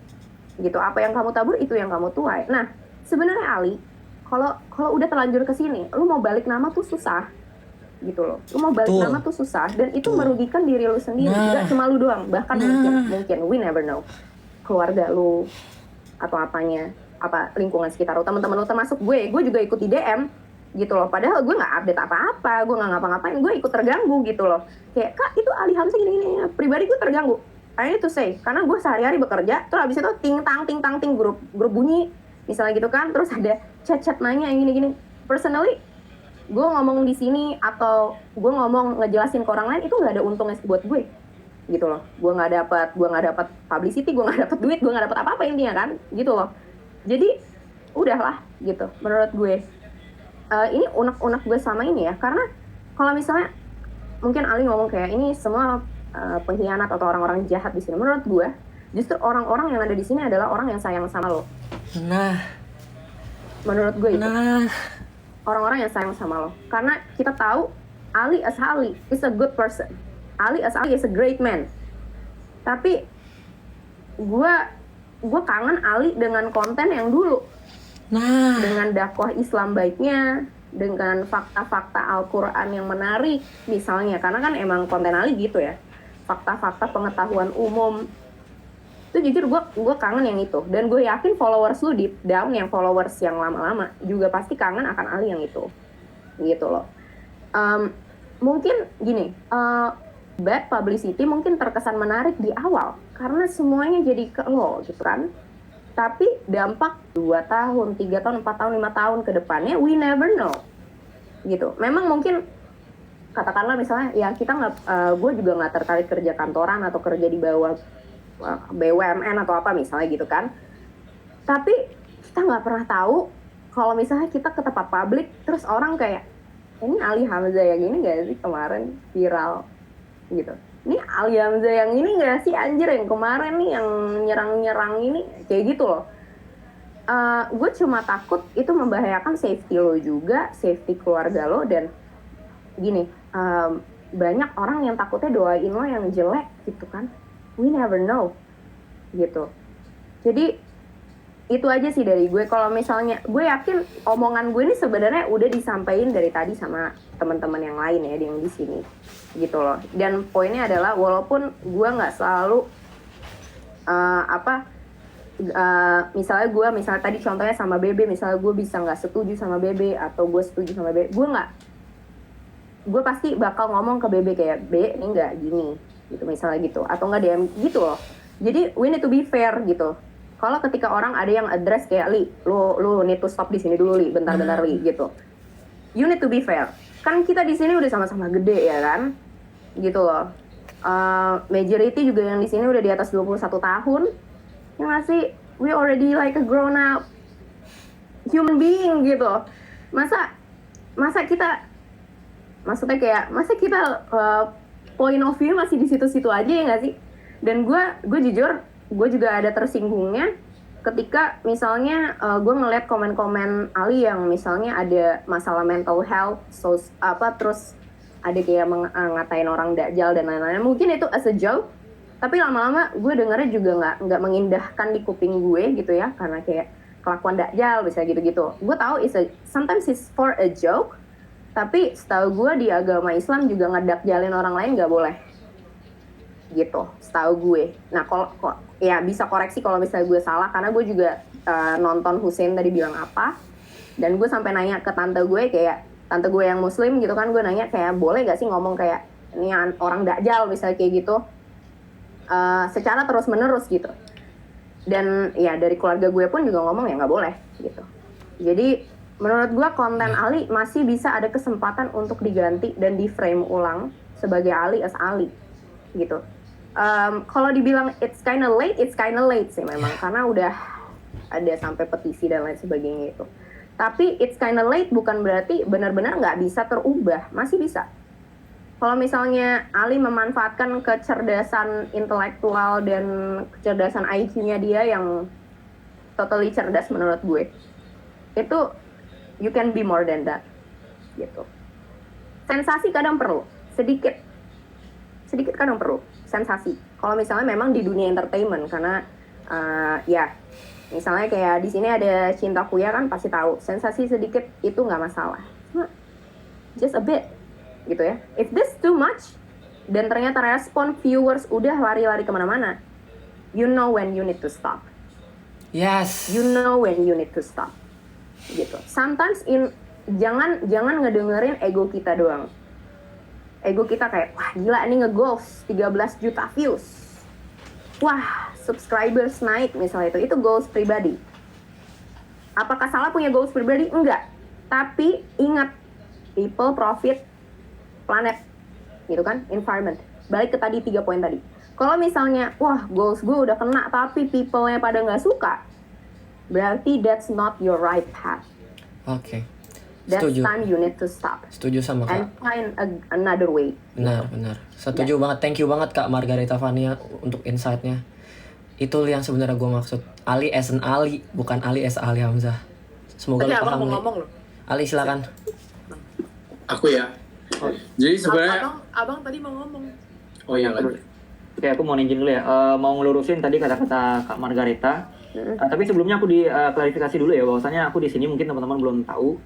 gitu. Apa yang kamu tabur itu yang kamu tuai. Nah sebenarnya Ali, kalau udah terlanjur ke sini, lu mau balik nama tuh susah gitu loh. Lu mau balik nama tuh susah dan itu merugikan diri lu sendiri. Gak cuma lu doang, bahkan mungkin we never know, keluarga lu atau apa lingkungan sekitar lu, teman-teman lu, termasuk gue juga ikut di DM gitu loh. Padahal gue nggak update apa-apa, gue nggak ngapa-ngapain, gue ikut terganggu gitu loh. Kayak, Kak itu Ali Hamzah gini-gini, pribadi gue terganggu. I need to say, karena gue sehari-hari bekerja, terus habis itu ting tang grup bunyi, misalnya gitu kan, terus ada chat nanya yang gini-gini. Personally, gue ngomong di sini atau gue ngomong ngejelasin ke orang lain itu nggak ada untungnya buat gue, gitu loh. Gue nggak dapat publicity, gue nggak dapat duit, gue nggak dapat apa-apa intinya kan, gitu loh. Jadi udahlah, gitu. Menurut gue, ini unek-unek gue sama ini ya, karena kalau misalnya mungkin Ali ngomong kayak ini semua pengkhianat atau orang-orang jahat di sini. Menurut gue, justru orang-orang yang ada di sini adalah orang yang sayang sama lo. Nah, Menurut gue itu. nah, Orang-orang yang sayang sama lo. Karena kita tahu Ali as Ali is a good person. Ali as Ali is a great man. Tapi gue kangen Ali dengan konten yang dulu. nah. Dengan dakwah Islam baiknya, dengan fakta-fakta Al-Quran yang menarik misalnya. Karena kan emang konten Ali gitu ya. Fakta-fakta pengetahuan umum. Itu jujur gue kangen yang itu. Dan gue yakin followers lu deep down, yang followers yang lama-lama juga pasti kangen akan Ali yang itu. Gitu loh. Mungkin gini, bad publicity mungkin terkesan menarik di awal karena semuanya jadi ke lo gitu kan. Tapi dampak 2 tahun, 3 tahun, 4 tahun, 5 tahun ke depannya we never know. Gitu. Memang mungkin katakanlah misalnya ya kita gue juga nggak tertarik kerja kantoran atau kerja di bawah BUMN atau apa misalnya gitu kan. Tapi kita nggak pernah tahu kalau misalnya kita ke tempat publik terus orang kayak ini Ali Hamzah yang ini nggak sih kemarin viral gitu. Ini Ali Hamzah yang ini nggak sih anjir yang kemarin nih yang nyerang ini kayak gitu loh. Gue cuma takut itu membahayakan safety lo juga, safety keluarga lo, dan gini, banyak orang yang takutnya doain lo yang jelek gitu kan. We never know gitu. Jadi itu aja sih dari gue. Kalau misalnya gue yakin omongan gue ini sebenarnya udah disampaikan dari tadi sama teman-teman yang lain ya yang di sini gitu loh. Dan poinnya adalah walaupun gue nggak selalu misalnya tadi contohnya sama Bebe, misalnya gue bisa nggak setuju sama Bebe atau gue setuju sama Bebe, gue pasti bakal ngomong ke Bebe kayak Be ini nggak gini gitu misalnya gitu, atau nggak DM gitu loh. Jadi we need to be fair gitu. Kalau ketika orang ada yang address kayak Li, lu need to stop di sini dulu Li, bentar Li gitu. You need to be fair. Kan kita di sini udah sama-sama gede ya kan, gitu loh. Majority juga yang di sini udah di atas 21 tahun. Yang ngasih we already like a grown up human being gitu. Masa kita point of view masih di situ-situ aja ya nggak sih? Dan gue jujur, gue juga ada tersinggungnya ketika misalnya gue ngeliat komen-komen Ali yang misalnya ada masalah mental health, terus ada kayak ngatain orang dajjal dan lain-lain. Mungkin itu as a joke, tapi lama-lama gue dengernya juga nggak mengindahkan di kuping gue gitu ya, karena kayak kelakuan dajjal bisa gitu-gitu. Gue tahu sometimes it's for a joke. Tapi setahu gue di agama Islam juga ngedakjalin orang lain nggak boleh, gitu. Setahu gue. Nah ya bisa koreksi kalau misalnya gue salah, karena gue juga nonton Hussein tadi bilang apa, dan gue sampai nanya ke tante gue tante gue yang Muslim gitu kan, gue nanya kayak boleh nggak sih ngomong kayak ini orang dajjal misalnya kayak gitu, secara terus menerus gitu. Dan ya dari keluarga gue pun juga ngomong ya nggak boleh gitu. Jadi menurut gue konten Ali masih bisa ada kesempatan untuk diganti dan di frame ulang sebagai Ali as Ali gitu. Kalau dibilang it's kinda late sih memang, karena udah ada sampai petisi dan lain sebagainya itu. Tapi it's kinda late bukan berarti benar-benar nggak bisa terubah, masih bisa. Kalau misalnya Ali memanfaatkan kecerdasan intelektual dan kecerdasan IQ-nya dia yang totally cerdas menurut gue, itu you can be more than that gitu. Sensasi kadang perlu, sedikit kadang perlu sensasi. Kalau misalnya memang di dunia entertainment, karena ya misalnya kayak di sini ada Cinta Kuya kan pasti tahu sensasi sedikit itu nggak masalah, just a bit gitu ya. If this too much dan ternyata respon viewers udah lari-lari kemana-mana, you know when you need to stop. Yes. You know when you need to stop. Gitu. Sometimes jangan ngedengerin ego kita doang. Ego kita kayak wah gila ini nge-goals 13 juta views. wah subscribers naik misalnya itu goals pribadi. Apakah salah punya goals pribadi? Enggak. Tapi ingat, people, profit, planet, gitu kan, environment. Balik ke tadi 3 poin tadi. Kalau misalnya, wah goals gue udah kena tapi people-nya pada nggak suka, berarti that's not your right path. Oke. That's Setuju. time you need to stop Setuju sama and Kak. find another way. Benar. Setuju banget. Thank you banget Kak Margareta Vania untuk insight-nya. Itu yang sebenarnya gue maksud. Ali as an Ali, bukan Ali as Ali Hamzah. Semoga Tadi lu abang paham mau nih. ngomong loh. Ali silakan. Aku ya. Jadi sebenarnya Abang tadi mau ngomong. oh iya lanjut. Oke, aku mau izin dulu ya. Mau ngelurusin tadi kata-kata Kak Margareta. Tapi sebelumnya aku klarifikasi dulu ya, bahwasanya aku di sini mungkin teman-teman belum tahu.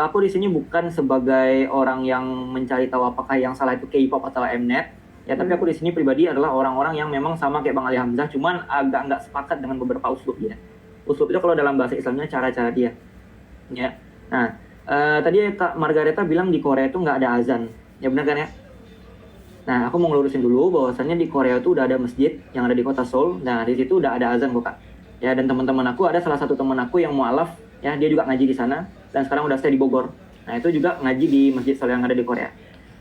Aku di sini bukan sebagai orang yang mencari tahu apakah yang salah itu K-pop atau Mnet. Ya, tapi aku di sini pribadi adalah orang-orang yang memang sama kayak Bang Ali Hamzah, cuman agak nggak sepakat dengan beberapa uslub dia. Uslub itu kalau dalam bahasa Islamnya cara-cara dia. Ya. Nah, tadi Kak Margareta bilang di Korea itu nggak ada azan. Ya benar kan ya? Nah, aku mau ngelurusin dulu bahwasannya di Korea itu udah ada masjid yang ada di kota Seoul. Nah, di situ udah ada azan kok, Kak. Ya, dan teman-teman aku, ada salah satu teman aku yang mualaf, ya, dia juga ngaji di sana dan sekarang udah stay di Bogor. Nah, itu juga ngaji di Masjid Seoul yang ada di Korea.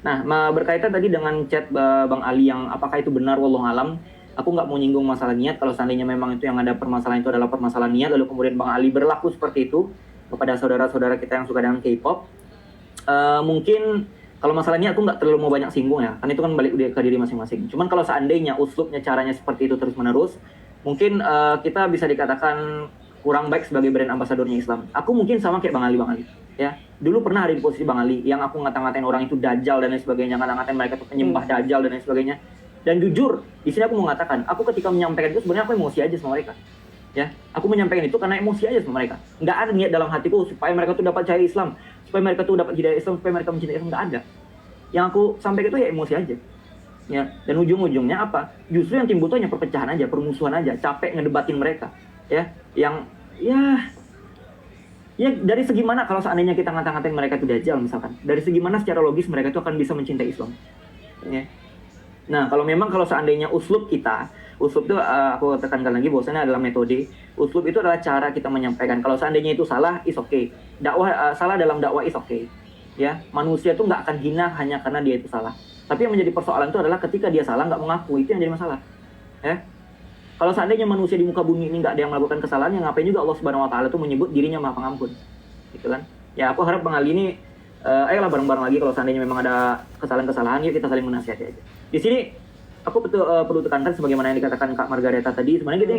Nah, berkaitan tadi dengan chat Bang Ali yang apakah itu benar wallahu alam, aku nggak mau nyinggung masalah niat. Kalau seandainya memang itu yang ada permasalahan itu adalah permasalahan niat, lalu kemudian Bang Ali berlaku seperti itu kepada saudara-saudara kita yang suka dengan K-pop, mungkin kalau masalahnya aku nggak terlalu mau banyak singgung ya, kan itu kan balik ke diri masing-masing. Cuman kalau seandainya uslubnya caranya seperti itu terus-menerus, mungkin kita bisa dikatakan kurang baik sebagai brand ambasadornya Islam. Aku mungkin sama kayak Bang Ali, ya. Dulu pernah ada di posisi Bang Ali, yang aku ngata-ngatain orang itu dajjal dan lain sebagainya, ngata-ngatain mereka itu penyembah dajjal dan lain sebagainya. Dan jujur, di sini aku mau mengatakan, aku ketika menyampaikan itu sebenarnya aku emosi aja sama mereka. Ya, aku menyampaikan itu karena emosi aja sama mereka. Nggak ada niat dalam hatiku supaya mereka tuh dapat cahaya Islam, supaya mereka tuh dapat hidayah Islam, supaya mereka mencintai Islam, nggak ada. Yang aku sampaikan itu ya emosi aja. Ya, dan ujung-ujungnya apa? Justru yang timbul tuh hanya perpecahan aja, permusuhan aja, capek ngedebatin mereka. Ya, yang ya dari segi mana kalau seandainya kita ngata-ngatain mereka itu dajjal misalkan, dari segi mana secara logis mereka itu akan bisa mencintai Islam. Ya. Nah, kalau seandainya uslub itu aku tekankan lagi bahwasanya adalah metode. Uslub itu adalah cara kita menyampaikan. Kalau seandainya itu salah, is okay. Salah dalam dakwah is okay. Ya, manusia itu nggak akan hina hanya karena dia itu salah. Tapi yang menjadi persoalan itu adalah ketika dia salah nggak mengaku, itu yang jadi masalah. Ya. Kalau seandainya manusia di muka bumi ini nggak ada yang melakukan kesalahan, yang ngapain juga Allah Subhanahu Wa Taala itu menyebut dirinya Maha Pengampun, gitu kan? Ya, aku harap Bang Ali ini, ayolah bareng-bareng lagi kalau seandainya memang ada kesalahan-kesalahan, yuk kita saling menasihati aja. Di sini aku perlu tekankan sebagaimana yang dikatakan Kak Margareta tadi, sebenarnya kita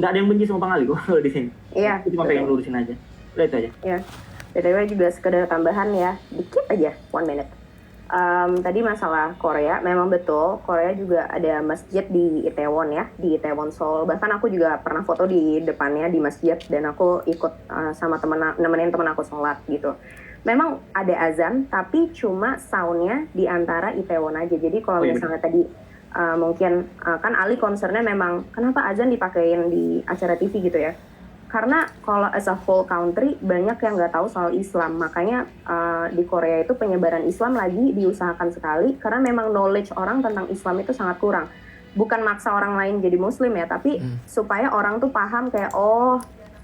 nggak ada yang benci sama Bang Ali kok kalau di sini. Iya. Aku cuma pengen lurusin aja. Udah itu aja. Iya. BTW juga sekedar tambahan ya, dikit aja, 1 minute. Tadi masalah Korea, memang betul Korea juga ada masjid di Itaewon ya, di Itaewon Seoul. Bahkan aku juga pernah foto di depannya di masjid dan aku ikut sama nemenin teman aku sholat gitu. Memang ada azan, tapi cuma soundnya di antara Itaewon aja. Jadi kalau misalnya tadi mungkin kan Ali concernnya memang kenapa azan dipakein di acara TV gitu ya? Karena kalau as a whole country banyak yang nggak tahu soal Islam, makanya di Korea itu penyebaran Islam lagi diusahakan sekali karena memang knowledge orang tentang Islam itu sangat kurang. Bukan maksa orang lain jadi Muslim ya, tapi supaya orang tuh paham kayak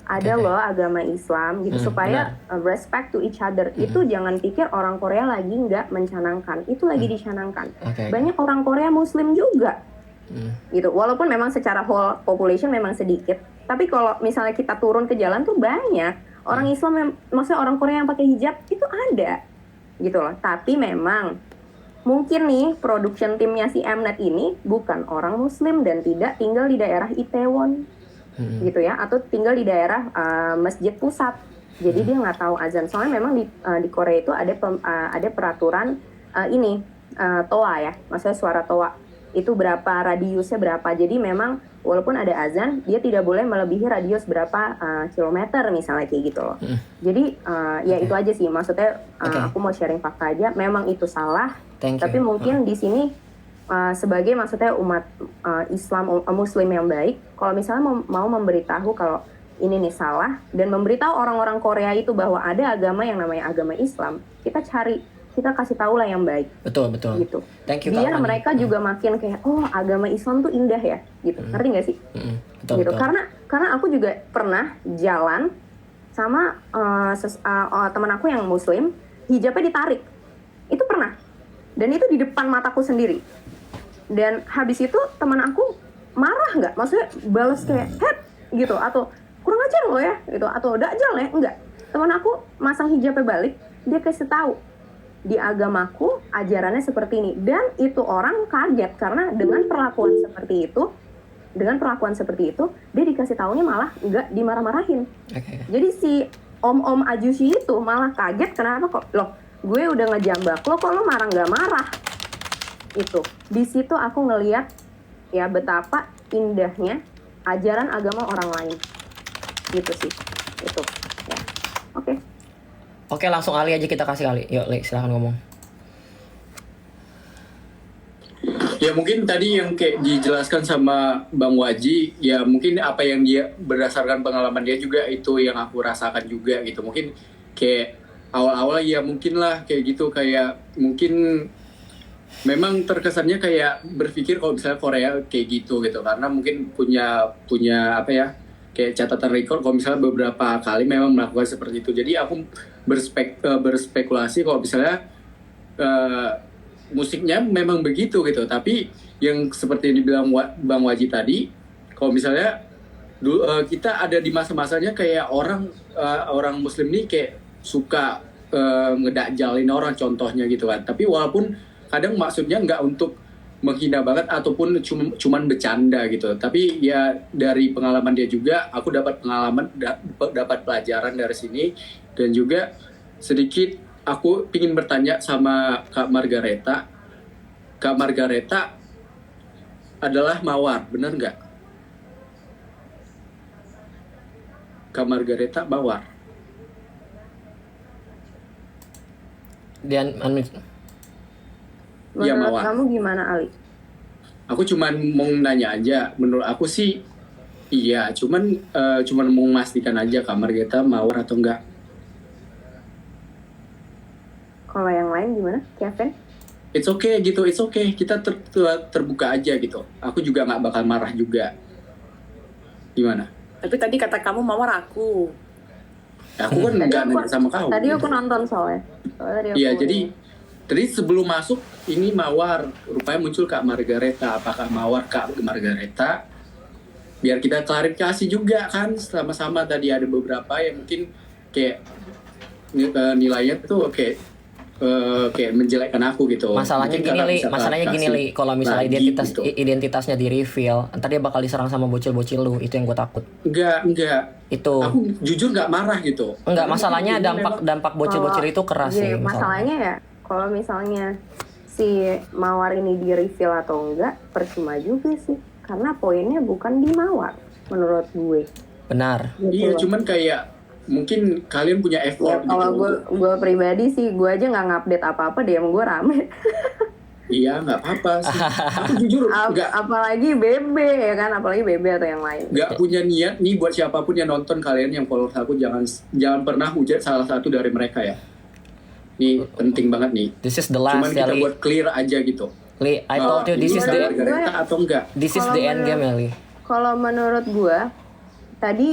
ada loh agama Islam gitu, supaya respect to each other. Itu jangan pikir orang Korea lagi nggak mencanangkan, itu lagi dicanangkan. Banyak orang Korea Muslim juga. Gitu, walaupun memang secara whole population memang sedikit, tapi kalau misalnya kita turun ke jalan tuh banyak orang Islam maksudnya orang Korea yang pakai hijab itu ada gitu loh. Tapi memang mungkin nih production timnya si Mnet ini bukan orang Muslim dan tidak tinggal di daerah Itaewon gitu ya, atau tinggal di daerah masjid pusat, jadi dia nggak tahu azan. Soalnya memang di Korea itu ada peraturan toa ya, maksudnya suara toa itu berapa, radiusnya berapa. Jadi memang walaupun ada azan, dia tidak boleh melebihi radius berapa kilometer misalnya kayak gitu loh. Jadi ya itu aja sih, maksudnya aku mau sharing fakta aja. Memang itu salah, tapi mungkin di sini sebagai maksudnya umat Islam, Muslim yang baik, kalau misalnya mau memberitahu kalau ini nih salah dan memberitahu orang-orang Korea itu bahwa ada agama yang namanya agama Islam, kita cari kita kasih tahu lah yang baik Betul, betul. gitu. Thank you Kak Biar Fani. mereka juga makin kayak, oh agama Islam tuh indah ya, gitu. Ngerti nggak sih? Betul, Gitu. betul. Karena aku juga pernah jalan sama teman aku yang Muslim, hijabnya ditarik. Itu pernah. Dan itu di depan mataku sendiri. Dan habis itu teman aku marah nggak? Maksudnya balas kayak head gitu atau kurang ajar lo ya gitu atau dajjal ya? Enggak. Teman aku masang hijabnya balik, dia kasih tahu di agamaku ajarannya seperti ini, dan itu orang kaget karena dengan perlakuan seperti itu dia dikasih tahunya malah nggak dimarah-marahin. Oke. Jadi si om-om ajusi itu malah kaget, kenapa kok loh gue udah ngejambak lo kok lo marah nggak marah. Itu di situ aku ngelihat ya betapa indahnya ajaran agama orang lain gitu sih itu ya. Oke, Langsung Ali aja, kita kasih Ali. Yuk, Li, silahkan ngomong. Ya mungkin tadi yang kayak dijelaskan sama Bang Waji, ya mungkin apa yang dia berdasarkan pengalaman dia juga itu yang aku rasakan juga gitu. Mungkin kayak awal-awal ya mungkin lah kayak gitu, kayak mungkin memang terkesannya kayak berpikir kalau misalnya Korea kayak gitu karena mungkin punya apa ya, kayak catatan rekor kalau misalnya beberapa kali memang melakukan seperti itu. Jadi aku berspekulasi kalau misalnya musiknya memang begitu gitu. Tapi yang seperti yang dibilang Bang Waji tadi, kalau misalnya kita ada di masa-masanya kayak orang Muslim nih kayak suka ngedakjalin orang contohnya gitu kan. Tapi walaupun kadang maksudnya nggak untuk menghina banget ataupun cuman bercanda gitu. Tapi ya dari pengalaman dia juga, aku dapat pelajaran dari sini. Dan juga sedikit aku ingin bertanya sama Kak Margareta. Kak Margareta adalah mawar, benar nggak? Kak Margareta mawar. Dan Iya, menurut Mawar. kamu gimana Ali? Aku cuman mau nanya aja, menurut aku sih iya, cuman mau memastikan aja Kak Margareta mawar atau enggak. Kalau yang lain gimana, Kevin? It's okay gitu, it's okay. Kita terbuka aja gitu. Aku juga nggak bakal marah juga. Gimana? Tapi tadi kata kamu mawar aku. Aku kan nggak nanya sama kamu. Tadi aku nonton soalnya tadi aku Iya, jadi sebelum masuk ini mawar, rupanya muncul Kak Margareta. Apakah mawar Kak Margareta? Biar kita klarifikasi juga kan, sama-sama tadi ada beberapa yang mungkin kayak nilainya tuh kayak menjelekkan aku gitu. Masalahnya Mungkin gini kakak Li, bisa klarifikasi kalau misalnya lagi gitu. identitasnya di reveal, ntar dia bakal diserang sama bocil-bocil lu, itu yang gue takut. Enggak. Itu. Aku jujur nggak marah gitu. Enggak, Karena masalahnya ini memang- dampak bocil-bocil itu keras sih. masalahnya ya kalau misalnya si mawar ini di reveal atau enggak percuma juga sih, karena poinnya bukan di mawar menurut gue. Benar. Gitu Iya, loh. cuman kayak mungkin kalian punya Ya, effort kalau gitu. gue pribadi sih, gue aja nggak ngupdate apa-apa, DM gue rame. Iya, nggak apa-apa sih. Aku jujur Apalagi BB ya kan, apalagi BB atau yang lain. nggak punya niat nih buat siapapun yang nonton, kalian yang followers aku jangan pernah hujat salah satu dari mereka ya. Ini penting banget nih. This is the Cuman last ya, kita Li. buat clear aja gitu. Li, I told you this ini is ada the Margareta atau enggak? Kalau end game ya, Li. Kalau menurut gue, tadi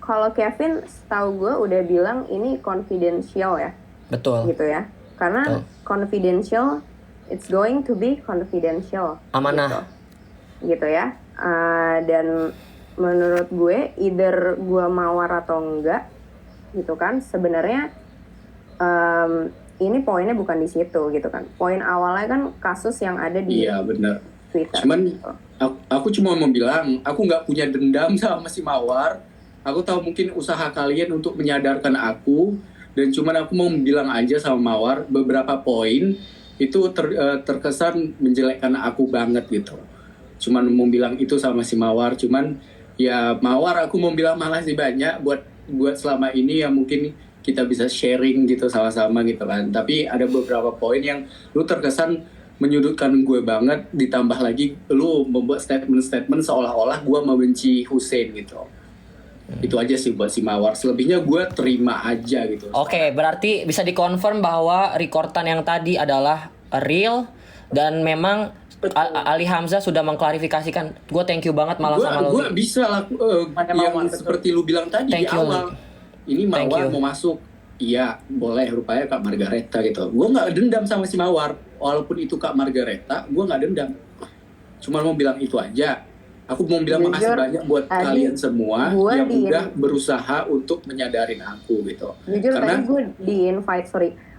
kalau Kevin setahu gue udah bilang ini confidential ya, Betul. gitu ya. Karena Betul. confidential, it's going to be confidential. Amanah. Gitu ya. Dan menurut gue, either gue mawar atau enggak, gitu kan. Sebenarnya ini poinnya bukan di situ gitu kan. Poin awalnya kan kasus yang ada di Iya, benar. Twitter. Cuman gitu. aku cuma mau bilang, aku nggak punya dendam sama si Mawar. Aku tahu mungkin usaha kalian untuk menyadarkan aku, dan cuman aku mau bilang aja sama Mawar beberapa poin itu terkesan menjelekkan aku banget gitu. Cuman mau bilang itu sama si Mawar, cuman ya Mawar aku mau bilang makasih banyak buat selama ini yang mungkin kita bisa sharing gitu sama-sama gitu kan. Tapi ada beberapa poin yang lu terkesan menyudutkan gue banget, ditambah lagi lu membuat statement-statement seolah-olah gue membenci Hussein gitu. Itu aja sih buat si Mawar. Selebihnya gue terima aja gitu. Oke, berarti bisa dikonfirm bahwa rekordan yang tadi adalah real dan memang Ali Hamzah sudah mengklarifikasikan. Gue thank you banget malah sama lo. Gue bisa lah yang seperti lu bilang tadi Thank di you. awal. Ini Thank Mawar you. mau masuk. Iya, boleh rupanya Kak Margareta gitu. Gue nggak dendam sama si Mawar. Walaupun itu Kak Margareta, gue nggak dendam. Cuma mau bilang itu aja. Aku mau bilang makasih Jujur, banyak buat tadi kalian semua gua yang di- udah berusaha untuk menyadarin aku gitu. Jujur Karena tadi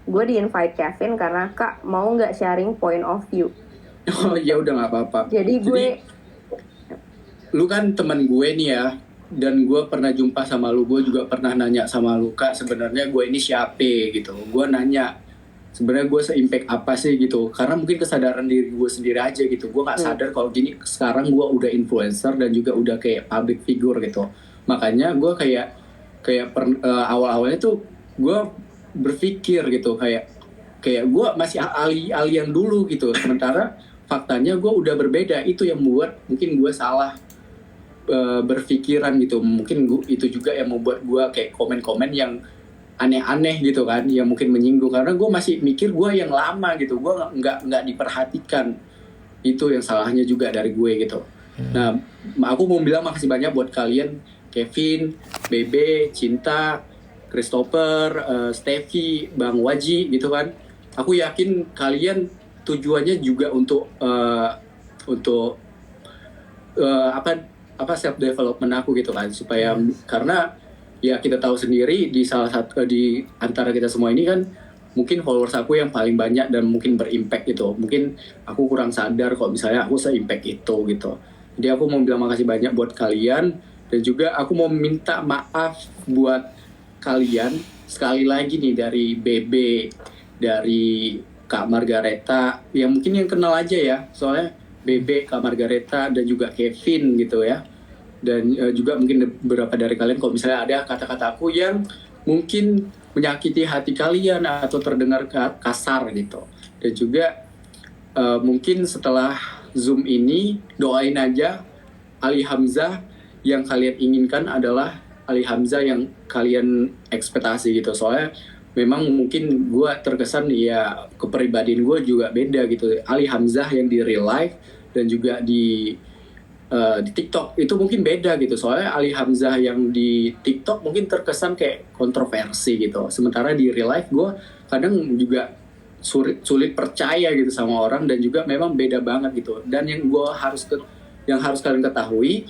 gue di invite Kevin karena Kak mau nggak sharing point of view. oh ya udah nggak apa-apa. Jadi gue Lu kan teman gue nih ya, dan gue pernah jumpa sama lu, gue juga pernah nanya sama lu, Kak sebenarnya gue ini siapa gitu. Gue nanya sebenarnya gue se-impact apa sih gitu, karena mungkin kesadaran diri gue sendiri aja gitu. Gue nggak sadar kalau gini sekarang gue udah influencer dan juga udah kayak public figure gitu. Makanya gue kayak awal-awalnya tuh gue berpikir gitu kayak gue masih ali yang dulu gitu. Sementara faktanya gue udah berbeda. Itu yang membuat mungkin gue salah berpikiran gitu. Mungkin itu juga yang membuat gue kayak komen-komen yang aneh-aneh gitu kan, yang mungkin menyinggung karena gue masih mikir gue yang lama gitu. Gue nggak diperhatikan. Itu yang salahnya juga dari gue gitu. Nah, aku mau bilang makasih banyak buat kalian, Kevin, Bebe, Cinta, Christopher, Steffi, Bang Waji gitu kan. Aku yakin kalian tujuannya juga untuk self development aku gitu kan, supaya karena ya kita tahu sendiri di antara kita semua ini kan mungkin followers aku yang paling banyak dan mungkin berimpact gitu. Mungkin aku kurang sadar kok misalnya aku se-impact itu gitu. Jadi aku mau bilang makasih banyak buat kalian dan juga aku mau minta maaf buat kalian sekali lagi nih dari Bebe, dari Kak Margareta, yang mungkin yang kenal aja ya, soalnya Bebe, Kak Margareta, dan juga Kevin gitu ya. Dan juga mungkin beberapa dari kalian kalau misalnya ada kata-kata aku yang mungkin menyakiti hati kalian atau terdengar kasar gitu. Dan juga mungkin setelah Zoom ini doain aja Ali Hamzah yang kalian inginkan adalah Ali Hamzah yang kalian ekspektasi gitu. Soalnya memang mungkin gue terkesan ya kepribadian gue juga beda gitu. Ali Hamzah yang di real life dan juga di TikTok itu mungkin beda gitu. Soalnya Ali Hamzah yang di TikTok mungkin terkesan kayak kontroversi gitu. Sementara di real life gue kadang juga sulit percaya gitu sama orang dan juga memang beda banget gitu. Dan yang harus kalian ketahui,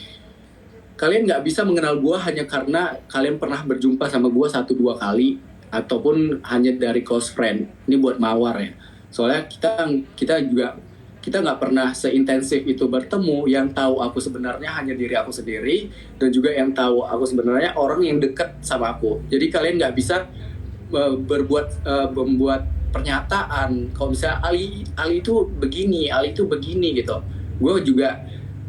kalian nggak bisa mengenal gue hanya karena kalian pernah berjumpa sama gue 1-2 kali ataupun hanya dari close friend. Ini buat Mawar ya. Soalnya kita nggak pernah seintensif itu bertemu. Yang tahu aku sebenarnya hanya diri aku sendiri dan juga yang tahu aku sebenarnya orang yang dekat sama aku. Jadi kalian nggak bisa membuat pernyataan kalau misalnya Ali itu begini, Ali itu begini gitu. Gue juga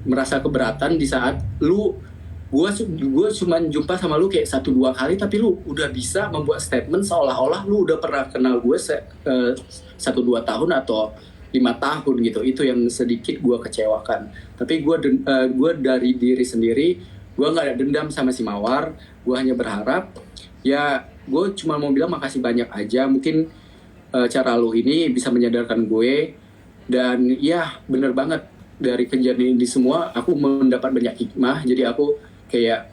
merasa keberatan di saat gue cuma jumpa sama lu kayak 1-2 kali tapi lu udah bisa membuat statement seolah-olah lu udah pernah kenal gue 1-2 tahun atau 5 tahun gitu. Itu yang sedikit gue kecewakan. Tapi gue dari diri sendiri, gue nggak ada dendam sama si Mawar. Gue hanya berharap ya gue cuma mau bilang makasih banyak aja. Mungkin cara lu ini bisa menyadarkan gue. Dan ya bener banget, dari kejadian ini semua aku mendapat banyak hikmah. Jadi aku kayak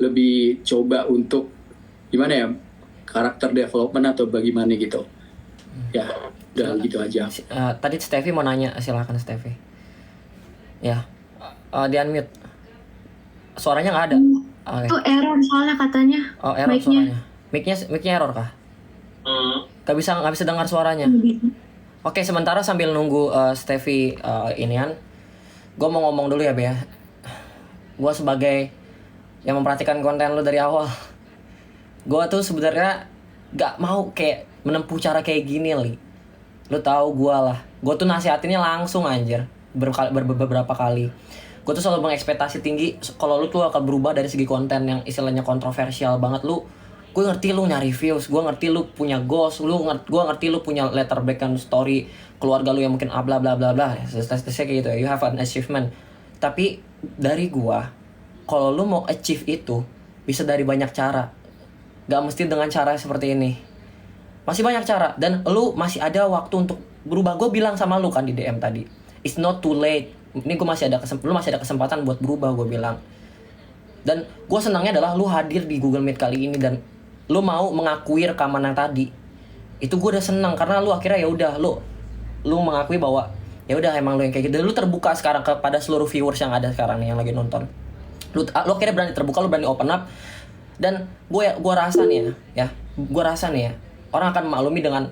lebih coba untuk gimana ya, karakter development atau bagaimana gitu. Ya udah gitu aja. Tadi Steffi mau nanya, silakan Steffi. Ya, di unmute. Suaranya nggak ada. Oke. Itu error soalnya katanya. Oh, error mic-nya. suaranya. Mic-nya error kah? Nggak bisa dengar suaranya. Oke, sementara sambil nunggu Steffi inian, gue mau ngomong dulu ya, Be ya. Gue sebagai yang memperhatikan konten lu dari awal, gue tuh sebenarnya gak mau kayak menempuh cara kayak gini, Li. Lu tahu gue lah, gue tuh nasihatinnya langsung anjir beberapa kali. Gue tuh selalu mengekspektasi tinggi kalau lu tuh akan berubah dari segi konten yang istilahnya kontroversial banget. Gue ngerti lu nyari views, gue ngerti lu punya goals, gue ngerti lu punya latar belakang story keluarga lu yang mungkin bla bla bla bla, kayak gitu ya. You have an achievement. Tapi dari gue, kalau lu mau achieve itu, bisa dari banyak cara. Gak mesti dengan cara seperti ini. Masih banyak cara. Dan lu masih ada waktu untuk berubah. Gue bilang sama lu kan di DM tadi, it's not too late. Ini gue masih ada lu masih ada kesempatan buat berubah, gue bilang. Dan gue senangnya adalah lu hadir di Google Meet kali ini dan lu mau mengakui rekaman yang tadi. Itu gue udah senang karena lu akhirnya ya udah lu mengakui bahwa ya udah emang lu yang kayak gitu. Dan lu terbuka sekarang kepada seluruh viewers yang ada sekarang nih yang lagi nonton. Lu akhirnya berani terbuka, lu berani open up. Dan gue rasa nih gue rasa nih ya, orang akan maklumi dengan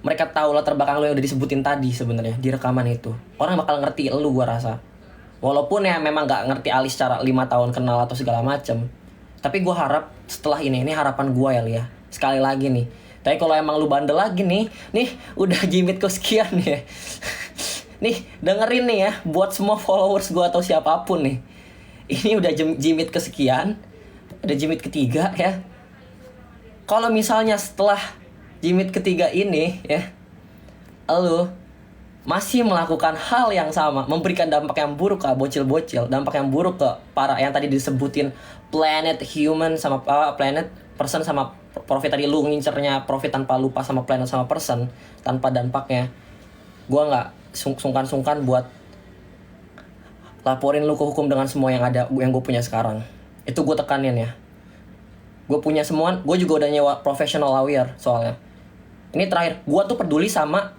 mereka tahu latar belakang lu yang udah disebutin tadi sebenarnya di rekaman itu. Orang bakal ngerti lu, gue rasa. Walaupun ya memang gak ngerti Ali secara 5 tahun kenal atau segala macem. Tapi gue harap setelah ini harapan gue ya Lia. Sekali lagi nih. Tapi kalau emang lu bandel lagi nih udah jimit ke sekian ya. Nih dengerin nih ya, buat semua followers gue atau siapapun nih. Ini udah jimit kesekian, udah jimit ketiga ya. Kalau misalnya setelah jimit ketiga ini ya, lu masih melakukan hal yang sama, memberikan dampak yang buruk ke bocil-bocil, dampak yang buruk ke para yang tadi disebutin planet human sama planet person sama profit tadi, lu ngincernya profit tanpa lupa sama planet sama person tanpa dampaknya. Gua nggak sungkan-sungkan buat laporin lu ke hukum dengan semua yang ada yang gue punya sekarang. Itu gue tekanin ya. Gue punya semua, gue juga udah nyewa professional lawyer soalnya. Ini terakhir, gue tuh peduli sama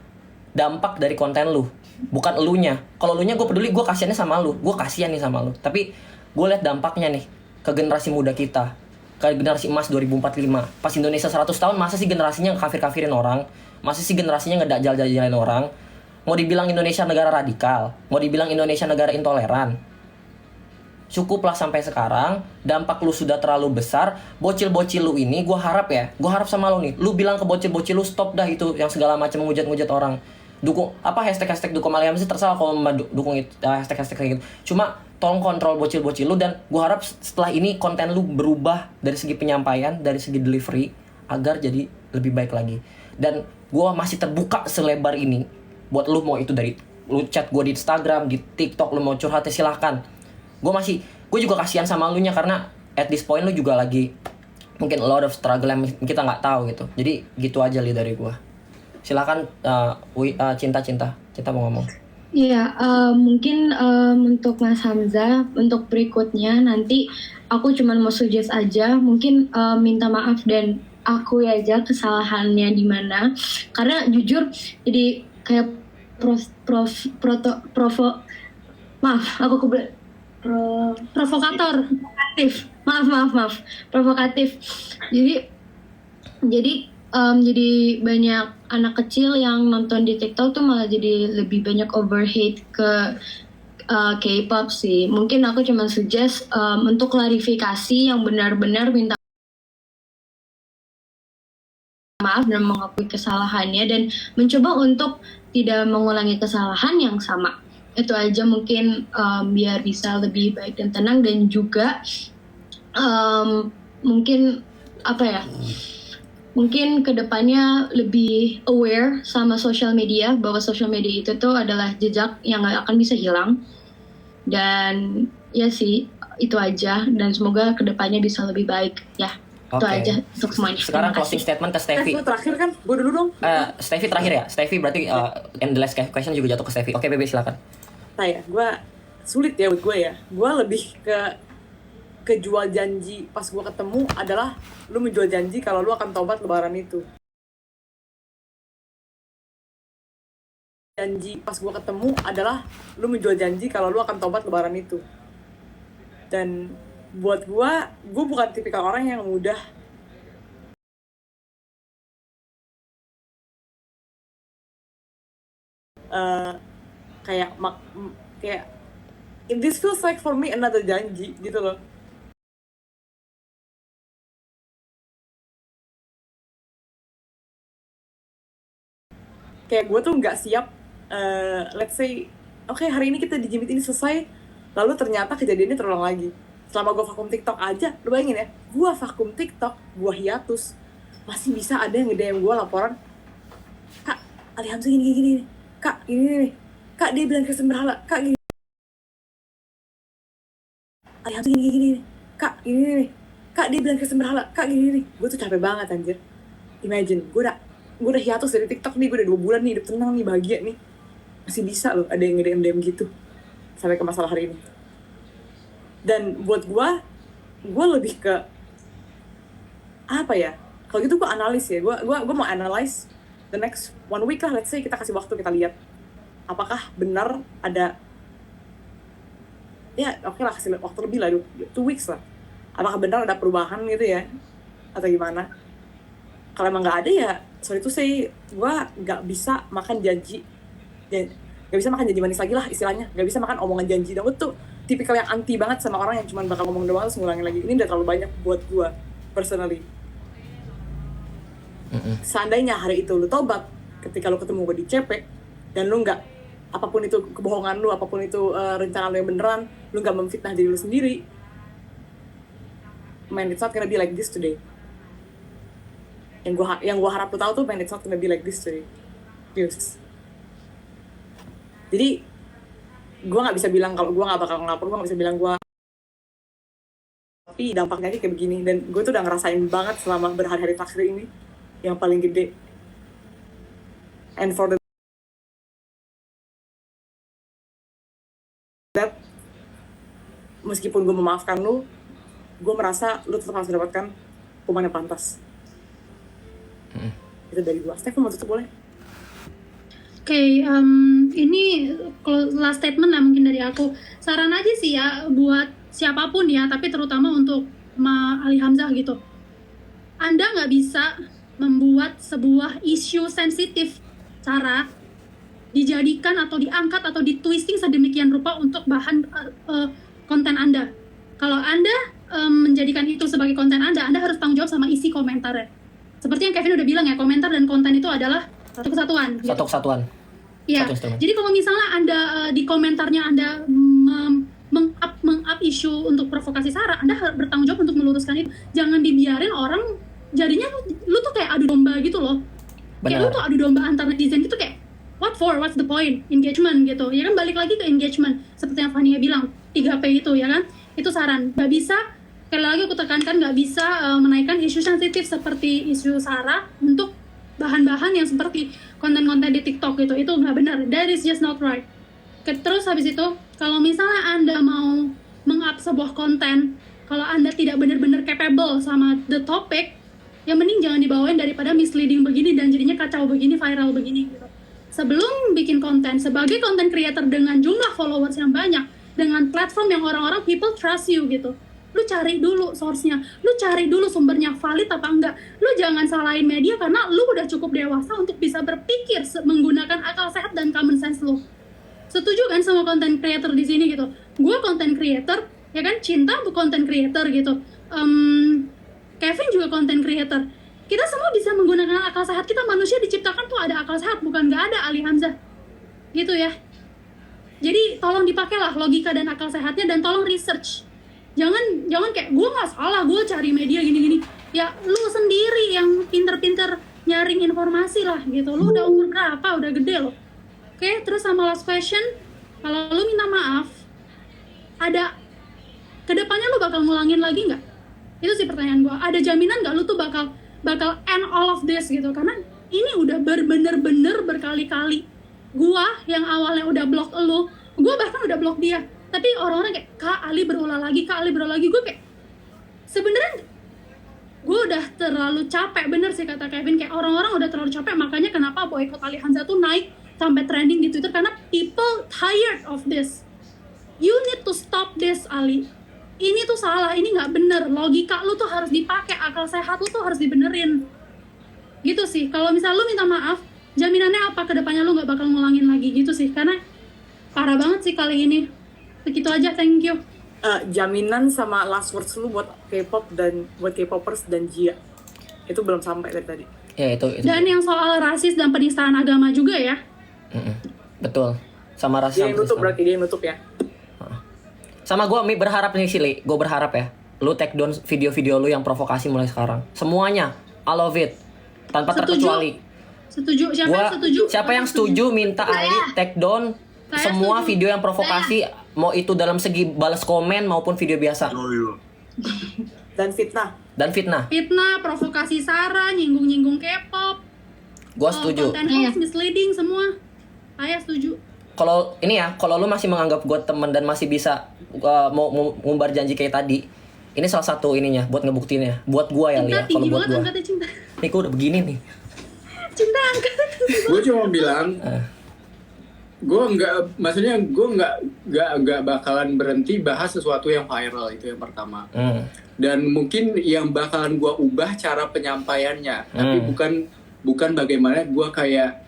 dampak dari konten lu, bukan elunya. Kalau elunya gue peduli, gue kasihannya sama lu, gue kasihan nih sama lu. Tapi gue lihat dampaknya nih ke generasi muda kita, ke generasi emas 2045. Pas Indonesia 100 tahun, masa sih generasinya ngekafir-kafirin orang? Masa sih generasinya ngedajal-dajalin orang? Mau dibilang Indonesia negara radikal, mau dibilang Indonesia negara intoleran. Cukuplah sampai sekarang, dampak lu sudah terlalu besar. Bocil-bocil lu ini, gue harap sama lu nih, lu bilang ke bocil-bocil lu stop dah itu yang segala macam ngujat-ngujat orang. Dukung hashtag dukung Aliam sih, terserah kalau dukung itu hashtag kayak gitu. Cuma tolong kontrol bocil-bocil lu, dan gue harap setelah ini konten lu berubah dari segi penyampaian, dari segi delivery agar jadi lebih baik lagi. Dan gue masih terbuka selebar ini buat lu, mau itu dari lu chat gue di Instagram, di TikTok, lu mau curhat silahkan. Gue juga kasihan sama lu nya karena at this point lu juga lagi mungkin a lot of struggle yang kita nggak tahu gitu. Jadi gitu aja li dari gue. Silakan cinta mau ngomong. Iya, mungkin untuk Mas Hamzah, untuk berikutnya nanti aku cuma mau suggest aja, mungkin minta maaf dan akui aja kesalahannya di mana. Karena jujur, jadi kayak Provokator. Provokatif. Jadi banyak anak kecil yang nonton di TikTok tuh malah jadi lebih banyak overhate ke K-pop sih. Mungkin aku cuma suggest untuk klarifikasi yang benar-benar minta maaf dan mengakui kesalahannya dan mencoba untuk tidak mengulangi kesalahan yang sama. Itu aja mungkin biar bisa lebih baik dan tenang, dan juga mungkin mungkin kedepannya lebih aware sama social media, bahwa social media itu tuh adalah jejak yang gak akan bisa hilang. Dan ya sih, itu aja, dan semoga kedepannya bisa lebih baik ya. Itu aja untuk semuanya. Sekarang closing statement ke Steffi. Lu terakhir kan? Gue dulu dong. Steffi terakhir ya. Steffi berarti and the last question juga jatuh ke Steffi. Oke, Bebe silakan. Nah ya, gue sulit ya buat gue ya. Gue lebih ke jual janji pas gue ketemu adalah lu menjual janji kalau lu akan tobat lebaran itu. Janji pas gue ketemu adalah lu menjual janji kalau lu akan tobat lebaran itu. Dan buat gue bukan tipikal orang yang mudah kayak this feels like for me another janji gitu loh. Kayak gue tuh nggak siap, let's say oke, hari ini kita di Jimit ini selesai, lalu ternyata kejadiannya terulang lagi. Selama gue vakum TikTok aja, lu bayangin ya, gue vakum TikTok, gue hiatus, masih bisa ada yang nge-DM gue laporan, Kak, Ali Hamzah gini, Kak, gini, Kak, dia bilang Kristen berhala, Kak, gini. Ali Hamzah gini, Kak, gini, Kak dia bilang Kristen berhala, Kak gini. Gue tuh capek banget anjir. Imagine, gue udah hiatus dari TikTok nih, gue udah 2 bulan nih, hidup tenang nih, bahagia nih. Masih bisa loh ada yang nge-DM gitu. Sampai ke masalah hari ini. Dan buat gue lebih ke apa ya? Kalau gitu gue analis ya. Gue mau analyze the next 1 week lah, let's say kita kasih waktu, kita lihat apakah benar ada, ya oke lah kasih waktu lebih lah, 2 weeks lah. Apakah benar ada perubahan gitu ya, atau gimana? Kalau emang nggak ada ya, sorry itu saya gue nggak bisa makan janji, nggak bisa makan janji manis lagi lah istilahnya, nggak bisa makan omongan janji. Dan gue tuh tipikal yang anti banget sama orang yang cuma bakal ngomong doang terus ngulangin lagi. Ini udah terlalu banyak buat gue personally. Seandainya hari itu lu tobat ketika lu ketemu gue di CP dan lu nggak, apapun itu kebohongan lu, apapun itu rencana lu yang beneran, lu nggak memfitnah diri lu sendiri, man, it's not gonna be like this today. Yang gua harap lu tahu tuh, man, it's not gonna be like this today. Yes. Jadi gua nggak bisa bilang kalau gua nggak bakal ngelaporin, gua nggak bisa bilang gua, tapi dampaknya kayak begini. Dan gue tuh udah ngerasain banget selama berhari-hari terakhir ini yang paling gede. And for the that, meskipun gue memaafkan lu, gue merasa lu tetap harus mendapatkan hukuman yang pantas. Itu dari gue. Steph, mau tutup boleh? Oke, ini last statement lah mungkin dari aku. Saran aja sih ya buat siapapun ya, tapi terutama untuk Ali Hamzah gitu. Anda nggak bisa membuat sebuah isu sensitif cara dijadikan atau diangkat atau ditwisting sedemikian rupa untuk bahan konten Anda. Kalau Anda menjadikan itu sebagai konten Anda harus tanggung jawab sama isi komentarnya. Seperti yang Kevin udah bilang ya, komentar dan konten itu adalah satu kesatuan. Satu kesatuan. Iya. Jadi kalau misalnya Anda di komentarnya Anda meng-up isu untuk provokasi SARA, Anda harus bertanggung jawab untuk meluruskan itu. Jangan dibiarin orang jadinya lu tuh kayak adu domba gitu loh. Kayak lu tuh adu domba antar netizen gitu, kayak what for, what's the point, engagement gitu. Ya kan, balik lagi ke engagement. Seperti yang Fania bilang, 3P itu ya kan. Itu saran. Gak bisa, sekali lagi aku tekankan, gak bisa menaikkan isu sensitif seperti isu SARA untuk bahan-bahan yang seperti konten-konten di TikTok gitu. Itu nggak benar. That is just not right. Terus habis itu, kalau misalnya Anda mau meng-up sebuah konten, kalau Anda tidak benar-benar capable sama the topic, ya mending jangan dibawain daripada misleading begini dan jadinya kacau begini, viral begini gitu. Sebelum bikin konten, sebagai content creator dengan jumlah followers yang banyak, dengan platform yang orang-orang people trust you gitu, lu cari dulu source-nya, lu cari dulu sumbernya valid apa enggak. Lu jangan salahin media karena lu udah cukup dewasa untuk bisa berpikir menggunakan akal sehat dan common sense lu. Setuju kan sama content creator di sini gitu? Gue content creator, ya kan? Cinta bu content creator gitu. Kevin juga content creator. Kita semua bisa menggunakan akal sehat kita. Manusia diciptakan tuh ada akal sehat, bukan nggak ada, Ali Hamzah. Gitu ya. Jadi tolong dipakailah logika dan akal sehatnya, dan tolong research. Jangan kayak gue nggak salah, gue cari media gini-gini. Ya lu sendiri yang pinter-pinter nyaring informasi lah gitu. Lu udah umur berapa? Udah gede loh. Oke, terus sama last question, kalau lu minta maaf, ada kedepannya lu bakal ngulangin lagi nggak? Itu sih pertanyaan gue. Ada jaminan nggak lu tuh bakal end all of this gitu? Karena ini udah bener-bener berkali-kali. Gua yang awalnya udah blok lu, gue bahkan udah blok dia. Tapi orang-orang kayak, Kak Ali berulah lagi, gue kayak, sebenarnya gue udah terlalu capek, bener sih kata Kevin, kayak orang-orang udah terlalu capek. Makanya kenapa boycott Ali Hamzah tuh naik sampai trending di Twitter, karena people tired of this. You need to stop this, Ali. Ini tuh salah, ini nggak bener. Logika lu tuh harus dipakai, akal sehat lu tuh harus dibenerin. Gitu sih. Kalau misal lu minta maaf, jaminannya apa kedepannya lu nggak bakal ngulangin lagi gitu sih. Karena parah banget sih kali ini. Begitu aja, thank you. Jaminan sama last words lu buat K-pop dan buat K-popers dan Jia itu belum sampai dari tadi. Ya itu. Dan yang soal rasis dan penistaan agama juga ya. Betul. Sama rasis. Dia yang nutup, berarti dia yang nutup ya. Sama gue berharap nih Sili, gue berharap ya, lu take down video-video lu yang provokasi mulai sekarang. Semuanya, I love it, tanpa terkecuali. Setuju. Siapa yang setuju minta Ali take down semua setuju. video yang provokasi, mau itu dalam segi balas komen maupun video biasa. dan fitnah. Fitnah, provokasi sara, nyinggung-nyinggung K-pop, Gua setuju. konten hoax, misleading semua. Saya setuju. Kalau ini ya, kalau lu masih menganggap gue teman dan masih bisa mau ngumbar janji kayak tadi, ini salah satu ininya buat ngebuktiinnya. Buat gue ya, Cinta Lia. Kalau tinggi buat banget gue, angkatnya cinta. nih gue udah begini nih. Cinta angkat. Gue cuma bilang, maksudnya gue nggak bakalan berhenti bahas sesuatu yang viral, itu yang pertama. Dan mungkin yang bakalan gue ubah cara penyampaiannya, tapi bukan bagaimana gue kayak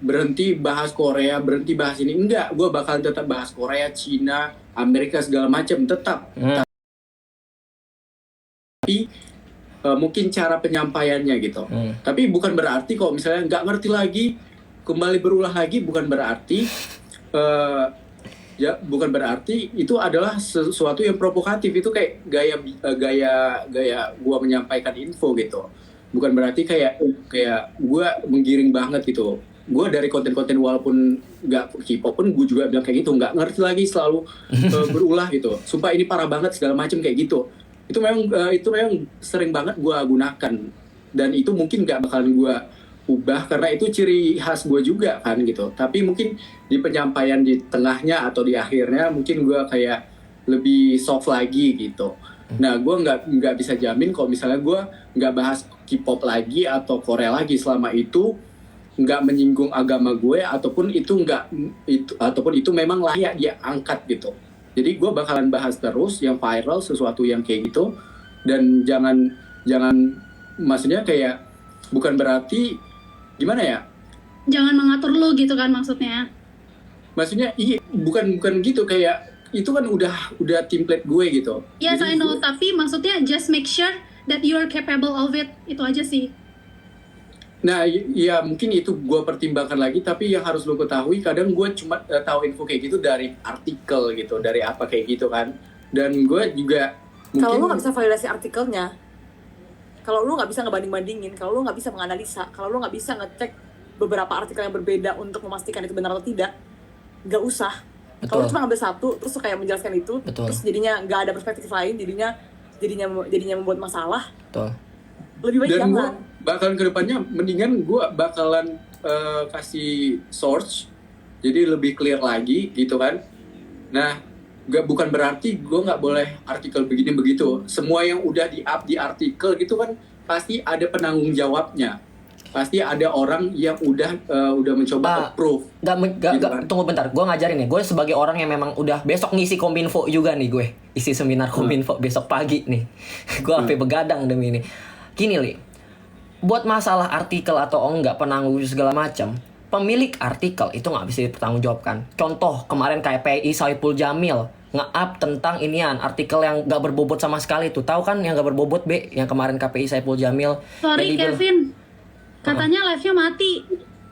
berhenti bahas Korea, berhenti bahas ini. Enggak, gue bakalan tetap bahas Korea, Cina, Amerika segala macam tetap. Tapi mungkin cara penyampaiannya gitu. Tapi bukan berarti kalau misalnya nggak ngerti lagi, kembali berulah lagi, bukan berarti bukan berarti itu adalah sesuatu yang provokatif. Itu kayak gaya gua menyampaikan info gitu. Bukan berarti kayak gua menggiring banget gitu. Gua dari konten-konten walaupun nggak K-pop pun gue juga bilang kayak gitu, nggak ngerti lagi, selalu berulah gitu. Sumpah ini parah banget segala macam kayak gitu. Itu memang sering banget gua gunakan, dan itu mungkin nggak bakalan gua ubah karena itu ciri khas gue juga kan gitu. Tapi mungkin di penyampaian di tengahnya atau di akhirnya mungkin gue kayak lebih soft lagi gitu. Nah, gue nggak bisa jamin kalau misalnya gue nggak bahas K-pop lagi atau Korea lagi selama itu nggak menyinggung agama gue ataupun itu memang layak dia angkat gitu. Jadi gue bakalan bahas terus yang viral, sesuatu yang kayak gitu, dan jangan maksudnya kayak bukan berarti gimana ya? Jangan mengatur lu gitu kan maksudnya. Maksudnya bukan gitu, kayak itu kan udah template gue gitu. Yes, Jadi I know, tapi maksudnya just make sure that you are capable of it. Itu aja sih. Nah, ya mungkin itu gue pertimbangkan lagi, tapi yang harus lo ketahui kadang gue cuma tahu info kayak gitu dari artikel gitu, dari apa kayak gitu kan. Dan gue juga Kalau lu mungkin nggak bisa validasi artikelnya, kalau lu nggak bisa ngebanding-bandingin, kalau lu nggak bisa menganalisa, kalau lu nggak bisa ngecek beberapa artikel yang berbeda untuk memastikan itu benar atau tidak, nggak usah. Kalau lu cuma ngambil satu, terus kayak menjelaskan itu, terus jadinya nggak ada perspektif lain, jadinya membuat masalah. Lebih baik dan gue jangan. bakalan kedepannya mendingan gue bakalan kasih source, jadi lebih clear lagi gitu kan. Nah, bukan berarti gue nggak boleh artikel begini begitu. Semua yang udah di-up di artikel gitu kan pasti ada penanggung jawabnya. Pasti ada orang yang udah mencoba approve. Tunggu bentar, gue ngajarin nih. Gue sebagai orang yang memang udah besok ngisi Kominfo juga nih gue. Isi seminar Kominfo besok pagi nih. Gue sampai begadang demi ini. Gini Li, buat masalah artikel atau enggak penanggung segala macam, pemilik artikel itu nggak bisa dipertanggungjawabkan. Contoh kemarin KPI Saipul Jamil nge-up tentang inian artikel yang nggak berbobot sama sekali tuh. Tahu kan yang nggak berbobot yang kemarin KPI Saipul Jamil. Sorry Kevin, katanya live-nya mati.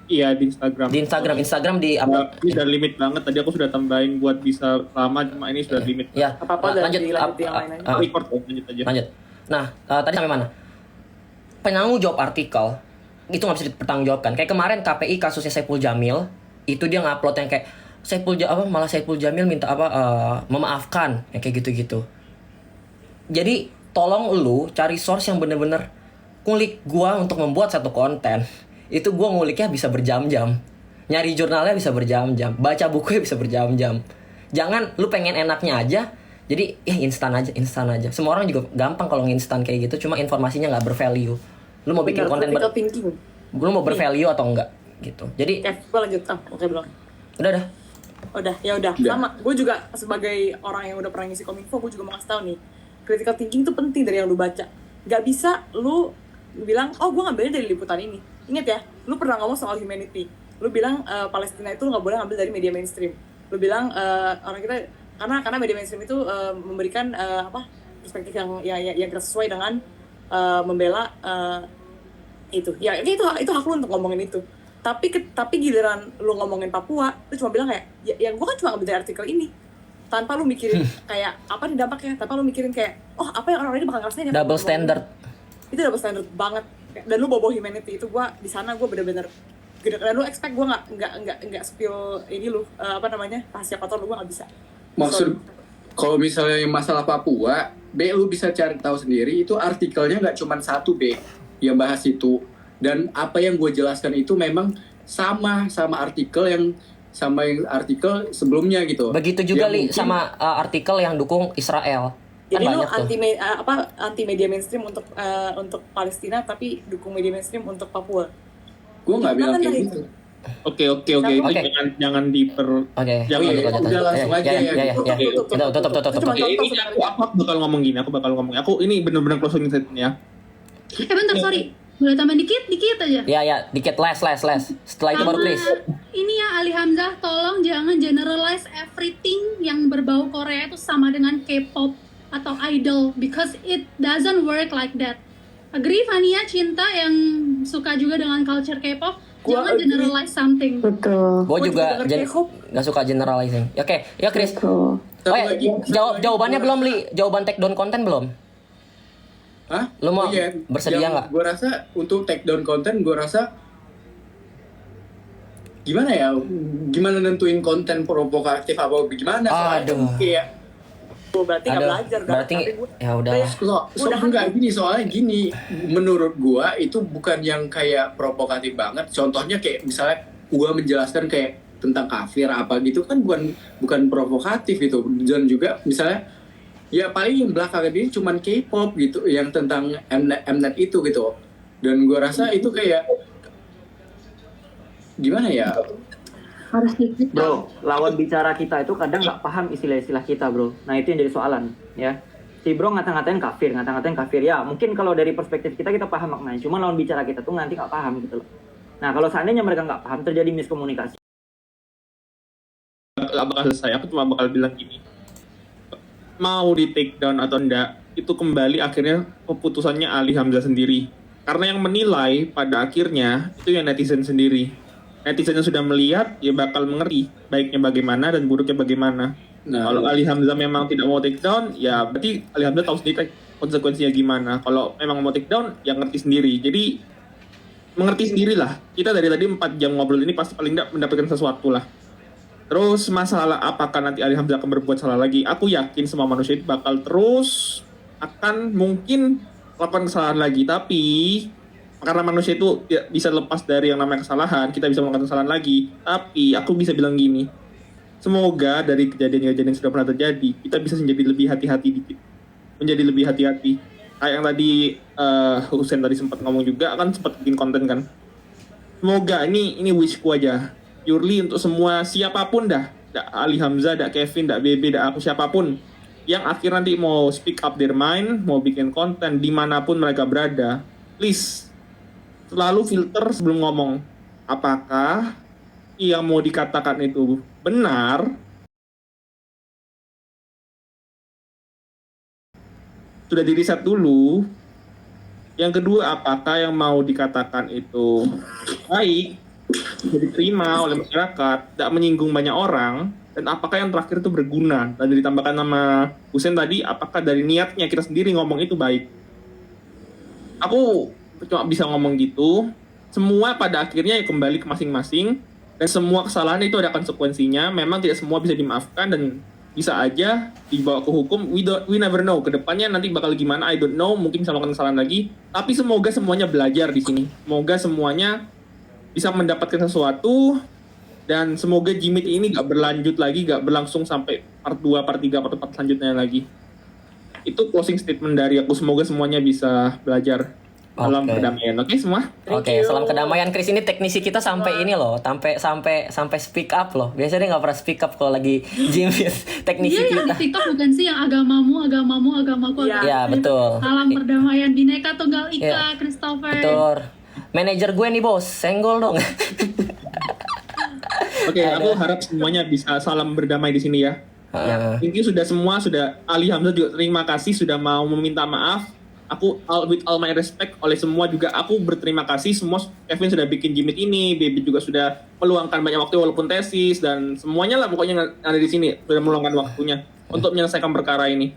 Iya di Instagram di apa? Ini udah limit banget. Tadi aku sudah tambahin buat bisa lama, cuma ini sudah limit. Ya. Apa-apa lanjut yang lain aja. Record lanjut aja. Lanjut. Nah, tadi sampai mana? Penanggung jawab artikel itu nggak bisa dipertanggungjawabkan. Kayak kemarin KPI kasusnya Saipul Jamil, itu dia ngupload yang kayak malah Saipul Jamil minta memaafkan yang kayak gitu-gitu. Jadi tolong lu cari source yang bener-bener ngulik gua untuk membuat satu konten. Itu gua nguliknya bisa berjam-jam. Nyari jurnalnya bisa berjam-jam, baca bukunya bisa berjam-jam. Jangan lu pengen enaknya aja. Jadi instan aja. Semua orang juga gampang kalau nginstan kayak gitu, cuma informasinya nggak bervalue. Lu mau bikin konten lu mau bervalue atau enggak gitu. Jadi gue lanjut. Oke belum. Udah. Ya udah. Sama. Gue juga sebagai orang yang udah pernah ngisi Kominfo, gue juga mau kasih tahu nih. Critical thinking itu penting dari yang lu baca. Gak bisa lu bilang, oh gue ngambilnya dari liputan ini. Ingat ya, lu pernah ngomong soal humanity. Lu bilang Palestina itu nggak boleh ngambil dari media mainstream. Lu bilang orang kita karena media mainstream itu memberikan perspektif yang sesuai dengan membela itu. Ya itu hak lu untuk ngomongin itu. Tapi giliran lu ngomongin Papua, lu cuma bilang kayak ya gue kan cuma ngambil dari artikel ini. Tanpa lu mikirin kayak apa nih dampaknya, tanpa lu mikirin kayak apa yang orang ini bakal ngerasain ya. Double standard. Itu double standard banget. Dan lu bawa humanity itu di sana gue bener-bener gede. Dan lu expect gue nggak spill ini lu rahasia kotor lu, gue nggak bisa. Maksud kalau misalnya masalah Papua, lu bisa cari tahu sendiri, itu artikelnya nggak cuma satu yang bahas itu. Dan apa yang gue jelaskan itu memang sama artikel yang artikel sebelumnya gitu. Begitu juga Ya, mungkin- sama artikel yang dukung Israel. Jadi Kan lu banyak tuh. anti media mainstream untuk Palestina tapi dukung media mainstream untuk Papua. Gue nggak bilang Gimana kayak itu? gitu. Oke, Oke. jangan diper. Oke, Jangan, lanjut, ya, lanjut, udah lanjut. langsung aja ya. Ya. Tutup. Cuma Oke, contoh ini sebenarnya. aku bakal ngomong gini. Aku ini bener-bener closing statement ya. Bentar, sorry. Boleh tambah dikit aja. Ya, dikit les. Setelah itu baru Chris. Ini ya Ali Hamzah, tolong jangan generalize everything yang berbau Korea itu sama dengan K-pop atau idol, because it doesn't work like that. Agree Fania, Cinta yang suka juga dengan culture K-pop, Gua jangan agree. generalize something. Betul. Gue juga denger K-pop. nggak suka generalizing. Oke, ya Chris. Betul. Satu lagi. Jawabannya belum, Li. Jawaban take down konten belum? Hah? Lu mau bersedia nggak? Gue rasa untuk take down konten, gue rasa gimana ya? Gimana nentuin konten provokatif apa gimana? Soalnya Aduh. kayak Berarti nggak Aduh, belajar kan? berarti Tapi gua- ya udah. enggak gini, soalnya gini, menurut gua itu bukan yang kayak provokatif banget. Contohnya kayak misalnya gua menjelaskan kayak tentang kafir apa gitu kan bukan provokatif itu. Dan juga misalnya ya paling yang belakangan ini cuman K-pop gitu yang tentang Mnet itu gitu. Dan gua rasa itu kayak gimana ya? Harus dikit. Bro, lawan bicara kita itu kadang nggak paham istilah-istilah kita, bro. Nah, itu yang jadi soalan, ya. Si bro ngata-ngatain kafir. Ya, mungkin kalau dari perspektif kita paham maknanya. Cuma lawan bicara kita tuh nanti nggak paham gitu loh. Nah, kalau seandainya mereka nggak paham, terjadi miskomunikasi. Gak bakal selesai. Aku cuma bakal bilang gini. Mau di take down atau enggak, itu kembali akhirnya keputusannya Ali Hamzah sendiri. Karena yang menilai pada akhirnya itu yang netizen sendiri. Netizen yang sudah melihat, ya bakal mengerti baiknya bagaimana dan buruknya bagaimana. Nah, Kalau Ali Hamzah memang tidak mau take down, ya berarti Ali Hamzah tahu sendiri konsekuensinya gimana. Kalau memang mau take down, ya ngerti sendiri. Jadi mengerti sendirilah. Kita dari tadi 4 jam ngobrol ini pasti paling tidak mendapatkan sesuatu lah. Terus masalah apakah nanti Ali Hamzah akan berbuat salah lagi? Aku yakin semua manusia itu bakal terus akan mungkin melakukan kesalahan lagi. Tapi karena manusia itu tidak bisa lepas dari yang namanya kesalahan, kita bisa melakukan kesalahan lagi. Tapi aku bisa bilang gini, semoga dari kejadian-kejadian yang sudah pernah terjadi, kita bisa menjadi lebih hati-hati dikit. Menjadi lebih hati-hati. Kayak yang tadi Husen tadi sempat ngomong juga, kan sempat bikin konten kan. Semoga ini wishku aja. Purely untuk semua siapapun dah. Ali Hamzah, Kevin, Bebe, aku siapapun. Yang akhir nanti mau speak up their mind, mau bikin konten dimanapun mereka berada. Please, selalu filter sebelum ngomong. Apakah yang mau dikatakan itu benar? Sudah diriset dulu. Yang kedua, apakah yang mau dikatakan itu baik, bisa diterima oleh masyarakat, tidak menyinggung banyak orang, dan apakah yang terakhir itu berguna. Dan ditambahkan nama Husen tadi, apakah dari niatnya kita sendiri ngomong itu baik. Aku cuma bisa ngomong gitu. Semua pada akhirnya ya kembali ke masing-masing, dan semua kesalahan itu ada konsekuensinya. Memang tidak semua bisa dimaafkan dan bisa aja dibawa ke hukum. We never know. Kedepannya nanti bakal gimana, I don't know. Mungkin bisa melakukan kesalahan lagi. Tapi semoga semuanya belajar di sini. Semoga semuanya bisa mendapatkan sesuatu, dan semoga Jimit ini gak berlanjut lagi, gak berlangsung sampai part 2, part 3, part 4 selanjutnya lagi. Itu closing statement dari aku. Semoga semuanya bisa belajar dalam Oke. perdamaian. Oke semua? Oke, salam kedamaian Chris. Ini teknisi kita sampai ini loh, sampai speak up loh. Biasanya dia nggak pernah speak up kalau lagi Jimit. Teknisi Dia yang kita. di TikTok bukan sih yang agamaku, Iya. Ya betul. Salam perdamaian, Bineka Tunggal Ika, Iya. Christopher. Betul. Manajer gue nih bos, senggol dong. Oke, aku harap semuanya bisa salam berdamai di sini ya. Ini sudah Ali Hamzah juga terima kasih sudah mau meminta maaf. Aku with all my respect oleh semua juga aku berterima kasih semua. Kevin sudah bikin Jimit ini, Baby juga sudah meluangkan banyak waktu walaupun tesis, dan semuanya lah pokoknya yang ada di sini sudah meluangkan waktunya untuk menyelesaikan perkara ini.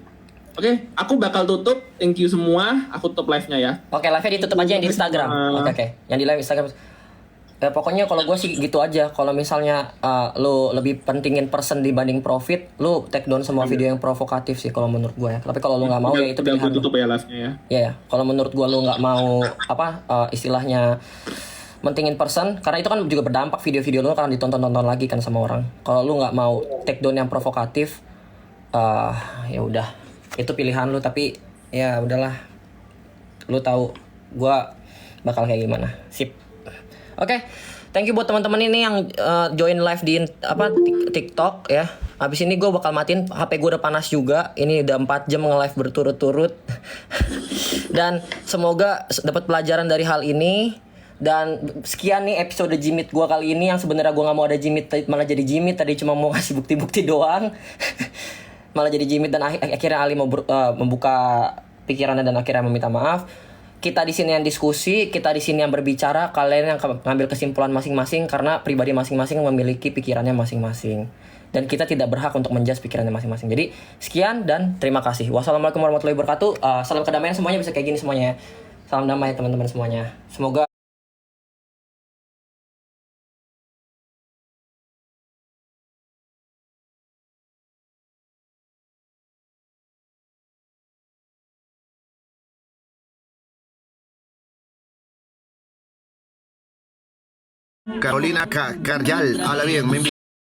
Oke, aku bakal tutup. Thank you semua. Aku tutup live-nya ya. Oke, live-nya ditutup aja yang di Instagram. Oke. Yang di live Instagram. Ya pokoknya kalau gue sih gitu aja. Kalau misalnya lu lebih pentingin person dibanding profit, lu take down semua video yang provokatif sih kalau menurut gue ya. Tapi kalau lu nggak mau ya itu udah pilihan gue lu. tutup ya live-nya ya. Ya, ya. Kalau menurut gue lu nggak mau istilahnya mentingin person, karena itu kan juga berdampak, video-video lu kan ditonton-tonton lagi kan sama orang. Kalau lu nggak mau take down yang provokatif, ya udah itu pilihan lu. Tapi ya udahlah, lu tahu gue bakal kayak gimana. Sip. Oke, thank you buat teman-teman ini yang join live di TikTok ya. Habis ini gue bakal matiin HP gue, udah panas juga. Ini udah 4 jam nge-live berturut-turut. Dan semoga dapat pelajaran dari hal ini. Dan sekian nih episode Jimit gue kali ini, yang sebenarnya gue nggak mau ada Jimit malah jadi Jimit. Tadi cuma mau ngasih bukti-bukti doang. Malah jadi Jimit, dan akhirnya Ali mau membuka pikirannya dan akhirnya meminta maaf. Kita di sini yang diskusi, kita di sini yang berbicara, kalian yang ngambil kesimpulan masing-masing karena pribadi masing-masing memiliki pikirannya masing-masing. Dan kita tidak berhak untuk menjudge pikirannya masing-masing. Jadi sekian dan terima kasih. Wassalamualaikum warahmatullahi wabarakatuh. Salam kedamaian semuanya, bisa kayak gini semuanya. Salam damai teman-teman semuanya. Semoga Carolina Cardial, habla bien, me